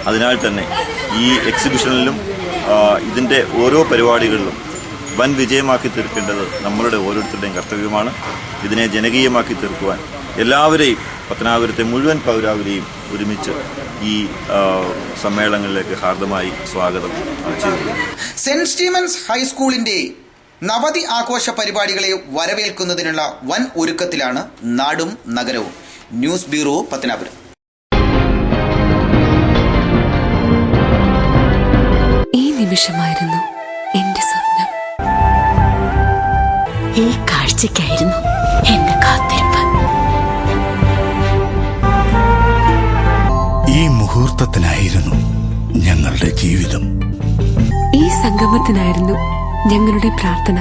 അതിനാൽ തന്നെ ഈ എക്സിബിഷനിലും ഇതിൻ്റെ ഓരോ പരിപാടികളിലും വൻ വിജയമാക്കി തീർക്കേണ്ടത് നമ്മളുടെ ഓരോരുത്തരുടെയും കർത്തവ്യമാണ്. ഇതിനെ ജനകീയമാക്കി തീർക്കുവാൻ എല്ലാവരെയും പത്തനാപുരത്തെ മുഴുവൻ പൗരാവലിയും ഒരുമിച്ച് ഈ സമ്മേളനങ്ങളിലേക്ക് ഹാർദമായി സ്വാഗതം ചെയ്തു. സെന്റ് സ്റ്റീവൻസ് ഹൈസ്കൂളിന്റെ നവതി ആഘോഷ പരിപാടികളെ വരവേൽക്കുന്നതിനുള്ള വൻ ഒരുക്കത്തിലാണ് നാടും നഗരവും. News bureau, Pathanapuram. ഈ നിമിഷമായിരുന്നു എന്റെ സ്വപ്നം. ഈ കാഴ്ചയ്ക്കായിരുന്നു എന്റെ കാത്തിരിപ്പ്. ഈ മുഹൂർത്തത്തിനായിരുന്നു ഞങ്ങളുടെ ജീവിതം. ഈ സംഗമത്തിനായിരുന്നു ഞങ്ങളുടെ പ്രാർത്ഥന.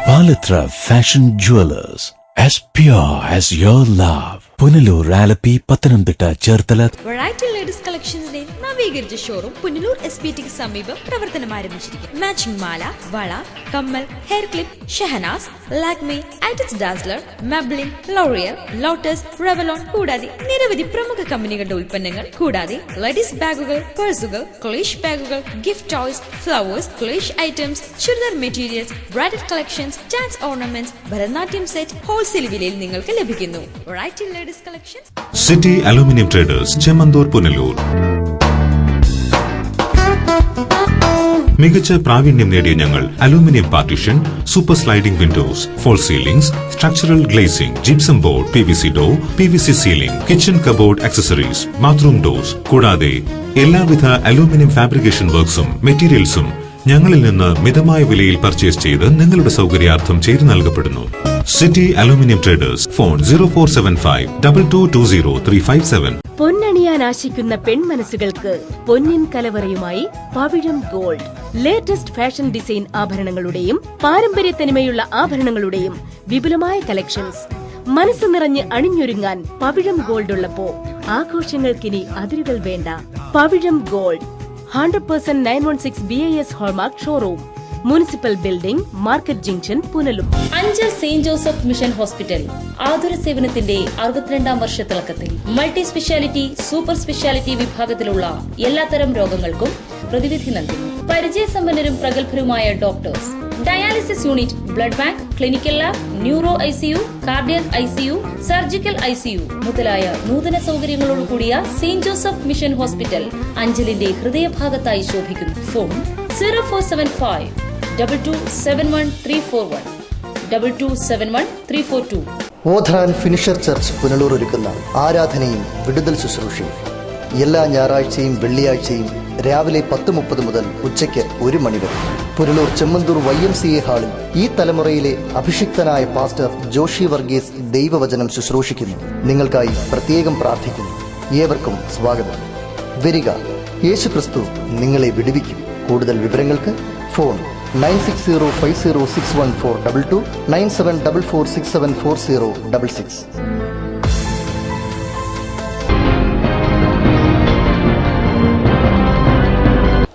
Palathra fashion jewellers, as pure as your love. Punalur, Alleppey, Pathanamthitta, Cherthala. Variety ladies കളക്ഷൻസിന്റെ നവീകരിച്ച ഷോറൂം പുനലൂർ SPTക്ക് സമീപം പ്രവർത്തനം ആരംഭിച്ചിരിക്കുന്നു. മാച്ചിങ് മാല, വള, കമ്മൽ, hair clip, Shahnaz, Lakme, antiques dazzler, Maybelline, L'Oreal, Lotus, Revlon കൂടാതെ നിരവധി പ്രമുഖ കമ്പനികളുടെ ഉൽപ്പന്നങ്ങൾ, കൂടാതെ ലേഡീസ് ബാഗുകൾ, പേഴ്സുകൾ, ക്ലേഷ് ബാഗുകൾ, ഗിഫ്റ്റ് ടോയ്സ്, ഫ്ലവേഴ്സ്, ക്ലേഷ് items, churidar materials, bridal collections, dance ornaments, Bharatanatyam set wholesale വിലയിൽ നിങ്ങൾക്ക് ലഭിക്കുന്നു. Variety ladies collections, city aluminium traders, Chemmanthoor, Punalur. മികച്ച പ്രാവീണ്യം നേടിയ ഞങ്ങൾ aluminium partition, super sliding windows, false ceilings, structural glazing, gypsum board, PVC door, PVC ceiling, kitchen cupboard accessories, bathroom doors കൂടാതെ എല്ലാവിധ aluminium fabrication വർക്ക്സും മെറ്റീരിയൽസും ഞങ്ങളിൽ നിന്ന് മിതമായ വിലയിൽ പർച്ചേസ് ചെയ്ത് നിങ്ങളുടെ സൗകര്യാർത്ഥം ചെയ്തു നൽകപ്പെടുന്നു. City aluminium traders, phone 0475220357. പൊന്നണിയാൻ ആശിക്കുന്ന പെൺമനസ്സുകൾക്ക് പൊന്നിൻ കലവറയുമായി പവിഴം ഗോൾഡ്. ലേറ്റസ്റ്റ് ഫാഷൻ ഡിസൈൻ ആഭരണങ്ങളുടെയും പാരമ്പര്യ തനിമയുള്ള ആഭരണങ്ങളുടെയും വിപുലമായ കളക്ഷൻസ്. മനസ്സ് നിറഞ്ഞ് അണിഞ്ഞൊരുങ്ങാൻ പവിഴം ഗോൾഡ് ഉള്ളപ്പോ ആഘോഷങ്ങൾക്കിനി അതിരുകൾ വേണ്ട. Pavizham gold 100% 916 BIS hallmark showroom, municipal building, market junction, Punalur. Anchal saint Joseph mission hospital ആതുര സേവനത്തിന്റെ 62ാം വർഷത്തിളക്കത്തിൽ മൾട്ടി സ്പെഷ്യാലിറ്റി, സൂപ്പർ സ്പെഷ്യാലിറ്റി വിഭാഗത്തിലുള്ള എല്ലാത്തരം രോഗങ്ങൾക്കും പ്രതിവിധി നൽകുന്നു. പരിചയസമ്പന്നരും പ്രഗത്ഭരുമായ doctors, dialysis unit, blood bank, clinical lab, neuro ICU, cardiac ICU, surgical ICU മുതലായ നൂതന സൗകര്യങ്ങളോട് കൂടിയ സെയിന്റ് ജോസഫ് മിഷൻ ഹോസ്പിറ്റൽ അഞ്ചലിന്റെ ഹൃദയഭാഗത്തായി ശോഭിക്കുന്നു. ഫോൺ 0475 2271 341 ഓധറാൻ ഫിനിഷർ ചർച്ച് പുനലൂർ ഒരുക്കുന്ന ആരാധനയും വിടുതൽ ശുശ്രൂഷയും എല്ലാ ഞായറാഴ്ചയും വെള്ളിയാഴ്ചയും രാവിലെ 10:30 മുതൽ ഉച്ചയ്ക്ക് 1 മണി വരെ പുനലൂർ ചെമ്മന്തൂർ YMCA ഹാളിൽ ഈ തലമുറയിലെ അഭിഷിക്തനായ പാസ്റ്റർ ജോഷി വർഗീസ് ദൈവവചനം ശുശ്രൂഷിക്കുന്നു. നിങ്ങൾക്കായി പ്രത്യേകം പ്രാർത്ഥിക്കുന്നു. ഏവർക്കും സ്വാഗതം. വരിക, യേശുക്രിസ്തു നിങ്ങളെ വിടുവിക്കും. കൂടുതൽ വിവരങ്ങൾക്ക് phone 9605061422 9744674066.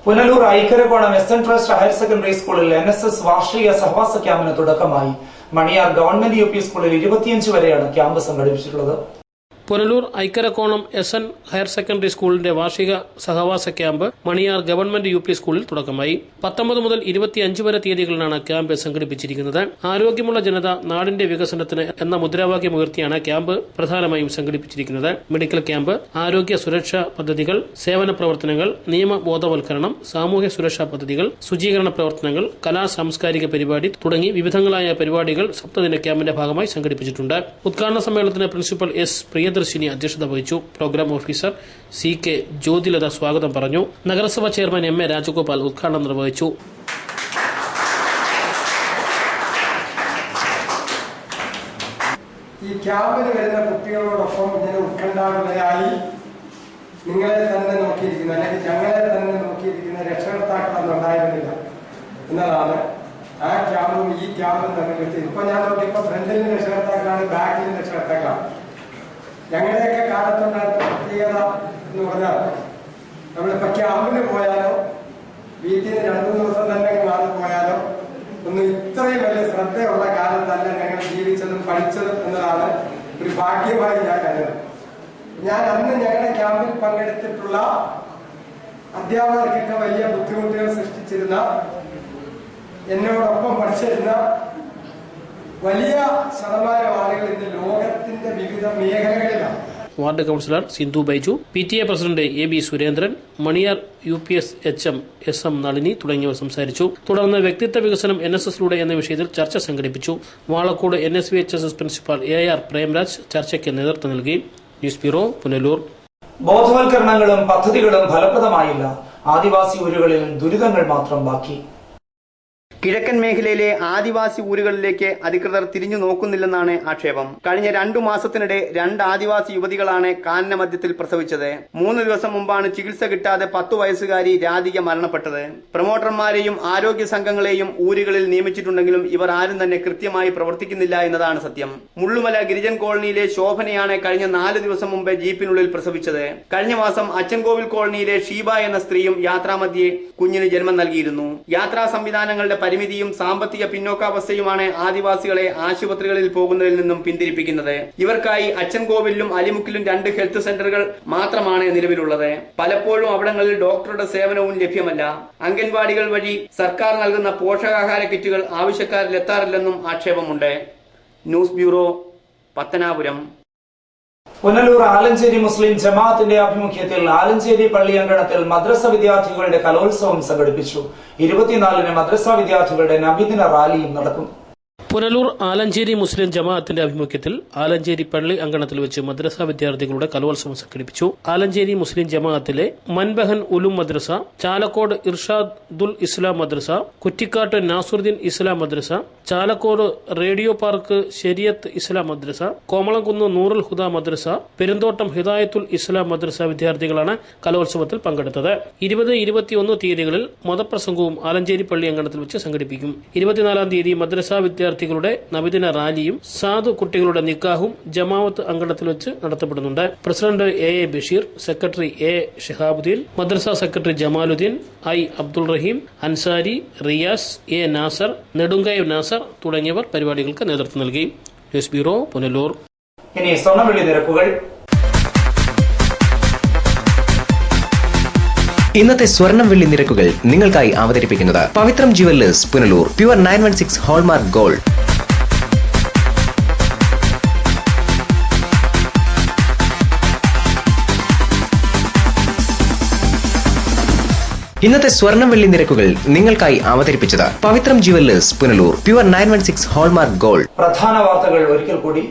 Punalur Aikkarakonam SN trust higher secondary സ്കൂളിൽ NSS വാർഷിക സഹവാസ ക്യാമ്പിന് തുടക്കമായി. മണിയാർ ഗവൺമെന്റ് UP സ്കൂളിൽ 25 വരെയാണ് ക്യാമ്പ് സംഘടിപ്പിച്ചിട്ടുള്ളത്. Punalur Aikkarakonam SN higher secondary സ്കൂളിന്റെ വാർഷിക സഹവാസ ക്യാമ്പ് മണിയാർ ഗവൺമെന്റ് UP സ്കൂളിൽ തുടക്കമായി. 19 മുതൽ 25 വരെ തീയതികളിലാണ് ക്യാമ്പ് സംഘടിപ്പിച്ചിരിക്കുന്നത്. ആരോഗ്യമുള്ള ജനത നാടിന്റെ വികസനത്തിന് എന്ന മുദ്രാവാക്യമുയർത്തിയാണ് ക്യാമ്പ് പ്രധാനമായും സംഘടിപ്പിച്ചിരിക്കുന്നത്. മെഡിക്കൽ ക്യാമ്പ്, ആരോഗ്യ സുരക്ഷാ പദ്ധതികൾ, സേവന പ്രവർത്തനങ്ങൾ, നിയമ ബോധവൽക്കരണം, സാമൂഹ്യ സുരക്ഷാ പദ്ധതികൾ, ശുചീകരണ പ്രവർത്തനങ്ങൾ, കലാ സാംസ്കാരിക പരിപാടി തുടങ്ങി വിവിധങ്ങളായ പരിപാടികൾ സപ്തദിന ക്യാമ്പിന്റെ ഭാഗമായി സംഘടിപ്പിച്ചിട്ടുണ്ട്. ഉദ്ഘാടന സമ്മേളനത്തിന് പ്രിൻസിപ്പൽ S. പ്രിയദർശിനി അധ്യക്ഷത വഹിച്ചു. പ്രോഗ്രാം ഓഫീസർ CK ജ്യോതിലത സ്വാഗതം പറഞ്ഞു. നഗരസഭാ ചെയർമാൻ MA രാജഗോപാൽ ഉദ്ഘാടനം നിർവഹിച്ചു. ഈ ക്യാമ്പിന് വരുന്ന കുട്ടികളോടൊപ്പം ഇങ്ങനെ ഉത്കണ്ഠാകുലരായി നിങ്ങളെ തന്നെ നോക്കിയിരിക്കുന്ന അല്ലെങ്കിൽ ഞങ്ങളെ തന്നെ നോക്കിയിരിക്കുന്ന രക്ഷകർത്താക്കളൊന്നും ഉണ്ടായിരുന്നില്ല എന്നതാണ് ആ ക്യാമ്പും ഈ ക്യാമ്പും തമ്മിൽ വ്യത്യാസം. ഇപ്പൊ ഞാൻ നോക്കിയപ്പോ ഫ്രണ്ടിൽ രക്ഷകർത്താക്കളാണ്, ബാക്കിൽ രക്ഷകർത്താക്കളാണ്. ഞങ്ങളുടെയൊക്കെ കാലത്തുണ്ടായിരുന്ന പ്രത്യേകത എന്ന് പറഞ്ഞാൽ നമ്മളിപ്പോ ക്യാമ്പിന് പോയാലോ വീട്ടിൽ നിന്ന് 2-3 ദിവസം തന്നെ മാറി പോയാലോ ഒന്നും ഇത്രയും വലിയ ശ്രദ്ധയുള്ള കാലത്തല്ല ഞങ്ങൾ ജീവിച്ചതും പഠിച്ചതും എന്നതാണ് ഒരു ഭാഗ്യമായി ഞാൻ കരുതുന്നത്. ഞാൻ അന്ന് ഞങ്ങളുടെ ക്യാമ്പിൽ പങ്കെടുത്തിട്ടുള്ള അധ്യാപകർക്കൊക്കെ വലിയ ബുദ്ധിമുട്ടുകൾ സൃഷ്ടിച്ചിരുന്ന, എന്നോടൊപ്പം പഠിച്ചിരുന്ന വലിയ ശതമാനം ആളുകൾ ഇന്ന് ലോകത്തിന്റെ വിവിധ മേഖലകളിലാണ്. Ward councillor Sindhu Baiju, PTA president AB Surendran, Maniyar UPS HM SM Nalini തുടങ്ങിയവർ സംസാരിച്ചു. തുടർന്ന് വ്യക്തിത്വ വികസനം NSSലൂടെ എന്ന വിഷയത്തിൽ ചർച്ച സംഘടിപ്പിച്ചു. Valakkode NSVHSS principal AR Premraj ചർച്ചയ്ക്ക് നേതൃത്വം നൽകി. News bureau, Punalur. ബോധവൽക്കരണങ്ങളും പദ്ധതികളും ഫലപ്രദമായില്ല. ആദിവാസി ഊരുകളിൽ ദുരിതങ്ങൾ മാത്രം ബാക്കി. കിഴക്കൻ മേഖലയിലെ ആദിവാസി ഊരുകളിലേക്ക് അധികൃതർ തിരിഞ്ഞു നോക്കുന്നില്ലെന്നാണ് ആക്ഷേപം. കഴിഞ്ഞ 2 മാസത്തിനിടെ 2 ആദിവാസി യുവതികളാണ് കാനന മധ്യത്തിൽ പ്രസവിച്ചത്. 3 ദിവസം മുമ്പാണ് ചികിത്സ കിട്ടാതെ 10 വയസ്സുകാരി രാധിക മരണപ്പെട്ടത്. പ്രൊമോട്ടർമാരെയും ആരോഗ്യ സംഘങ്ങളെയും ഊരുകളിൽ നിയമിച്ചിട്ടുണ്ടെങ്കിലും ഇവർ ആരും തന്നെ കൃത്യമായി പ്രവർത്തിക്കുന്നില്ല എന്നതാണ് സത്യം. മുള്ളുമല ഗിരിജൻ കോളനിയിലെ ശോഭനയാണ് കഴിഞ്ഞ 4 ദിവസം മുമ്പ് ജീപ്പിനുള്ളിൽ പ്രസവിച്ചത്. കഴിഞ്ഞ മാസം അച്ചൻകോവിൽ കോളനിയിലെ ഷീബ എന്ന സ്ത്രീയും യാത്രാമധ്യേ കുഞ്ഞിന് ജന്മം നൽകിയിരുന്നു. യാത്രാ സംവിധാനങ്ങളുടെ പരിമിതിയും സാമ്പത്തിക പിന്നോക്കാവസ്ഥയുമാണ് ആദിവാസികളെ ആശുപത്രികളിൽ പോകുന്നതിൽ നിന്നും പിന്തിരിപ്പിക്കുന്നത്. ഇവർക്കായി അച്ചൻകോവിലും അലിമുക്കിലും 2 ഹെൽത്ത് സെന്ററുകൾ മാത്രമാണ് നിലവിലുള്ളത്. പലപ്പോഴും അവിടങ്ങളിൽ ഡോക്ടറുടെ സേവനവും ലഭ്യമല്ല. അംഗൻവാടികൾ വഴി സർക്കാർ നൽകുന്ന പോഷകാഹാര കിറ്റുകൾ ആവശ്യക്കാരിലെത്താറില്ലെന്നും ആക്ഷേപമുണ്ട്. News bureau, Pathanapuram. Punalur Alanchery Muslim ജമാഅത്തിന്റെ ആഭിമുഖ്യത്തിൽ ആലഞ്ചേരി പള്ളി അങ്കണത്തിൽ മദ്രസ വിദ്യാർത്ഥികളുടെ കലോത്സവം സംഘടിപ്പിച്ചു. 24-ന് മദ്രസ വിദ്യാർത്ഥികളുടെ നബിദിന റാലിയും നടക്കും. പുനലൂർ ആലഞ്ചേരി മുസ്ലിം ജമാഅത്തിന്റെ ആഭിമുഖ്യത്തിൽ ആലഞ്ചേരി പള്ളി അങ്കണത്തിൽ വെച്ച് മദ്രസ വിദ്യാർത്ഥികളുടെ കലോത്സവം സംഘടിപ്പിച്ചു. ആലഞ്ചേരി മുസ്ലിം ജമാഅത്തിലെ മൻബഹൻ ഉലും മദ്രസ, ചാലക്കോട് ഇർഷാദുൽ ഇസ്ലാം മദ്രസ, കുറ്റിക്കാട്ട് നാസുറുദ്ദീൻ ഇസ്ലാം മദ്രസ, ചാലക്കോട് റേഡിയോ പാർക്ക് ശരിയത്ത് ഇസ്ലാം മദ്രസ, കോമളംകുന്ന് നൂറുൽ ഹുദ മദ്രസ, പെരുന്തോട്ടം ഹിദായത്തുൽ ഇസ്ലാം മദ്രസ വിദ്യാർത്ഥികളാണ് കലോത്സവത്തിൽ പങ്കെടുത്തത്. 20, 21 തീയതികളിൽ മതപ്രസംഗവും ആലഞ്ചേരി പള്ളി അങ്കണത്തിൽ വെച്ച് സംഘടിപ്പിക്കും. 24-ാം തീയതി മദ്രസ വിദ്യാർത്ഥികളുടെ നബിദിന റാലിയും സാധു കുട്ടികളുടെ നിക്കാഹും ജമാഅത്ത് അങ്കണത്തിൽ വെച്ച് നടത്തപ്പെടുന്നുണ്ട്. President AA Basheer, secretary A Shihabuddeen, മദ്രസ secretary Jamaluddeen, I Abdul Raheem, Ansari, Riyas, A Nasar, Nedumkayam Nasar തുടങ്ങിയവർ പരിപാടികൾക്ക് നേതൃത്വം നൽകി. News bureau, Punalur. ഇനി സ്വർണ്ണവെള്ളി നിരക്കുകൾ. ഇന്നത്തെ സ്വർണം വെള്ളി നിരക്കുകൾ നിങ്ങൾക്കായി അവതരിപ്പിക്കുന്നത് Pavithram jewellers, Punalur. Pure 916 hallmark gold. ഇന്നത്തെ സ്വർണം വെള്ളി നിരക്കുകൾ നിങ്ങൾക്കായി അവതരിപ്പിച്ചത് Pavithram jewellers, Punalur. Pure 916 hallmark gold. പ്രധാന വാർത്തകൾ ഒരിക്കൽ കൂടി.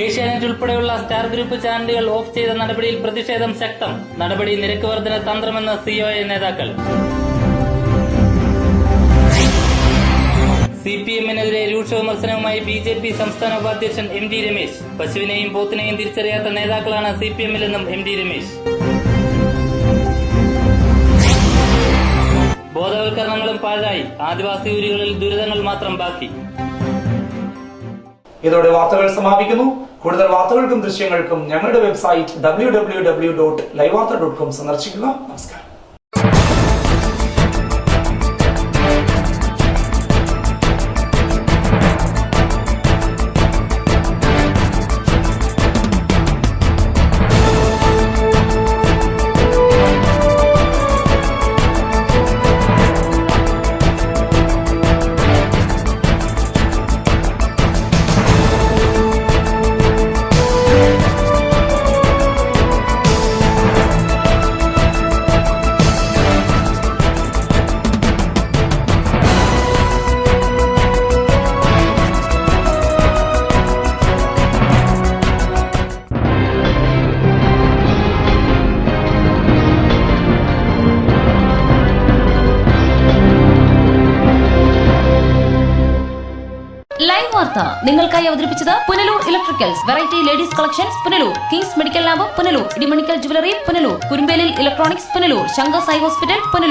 ഏഷ്യാനെറ്റ് ഉൾപ്പെടെയുള്ള സ്റ്റാർ ഗ്രൂപ്പ് ചാനലുകൾ ഓഫ് ചെയ്ത നടപടിയിൽ പ്രതിഷേധം ശക്തം. നടപടി നിരക്ക് വർധന തന്ത്രമെന്ന് COA നേതാക്കൾ. CPM-നെതിരെ രൂക്ഷ വിമർശനവുമായി BJP സംസ്ഥാന ഉപാധ്യക്ഷൻ MD രമേശ്. പശുവിനെയും പോത്തിനെയും തിരിച്ചറിയാത്ത നേതാക്കളാണ് CPM-ലെന്നും MD രമേശ്. ബോധവൽക്കരണങ്ങളും പാഴായി. ആദിവാസി ഊരുകളിൽ ദുരിതങ്ങൾ മാത്രം ബാക്കി. ഇതോടെ വാർത്തകൾ സമാപിക്കുന്നു. കൂടുതൽ വാർത്തകൾക്കും ദൃശ്യങ്ങൾക്കും ഞങ്ങളുടെ വെബ്സൈറ്റ് www.livevarta.com സന്ദർശിക്കുക. നമസ്കാരം. ലൈവ് വാർത്ത നിങ്ങൾക്കായി അവതരിപ്പിച്ചത് Punalur electricals, variety ladies collections Punalur, Kings medical lab Punalur, Idimannickal jewellery Punalur, Kurumbelil electronics Punalur, Shankar's eye hospital Punalur.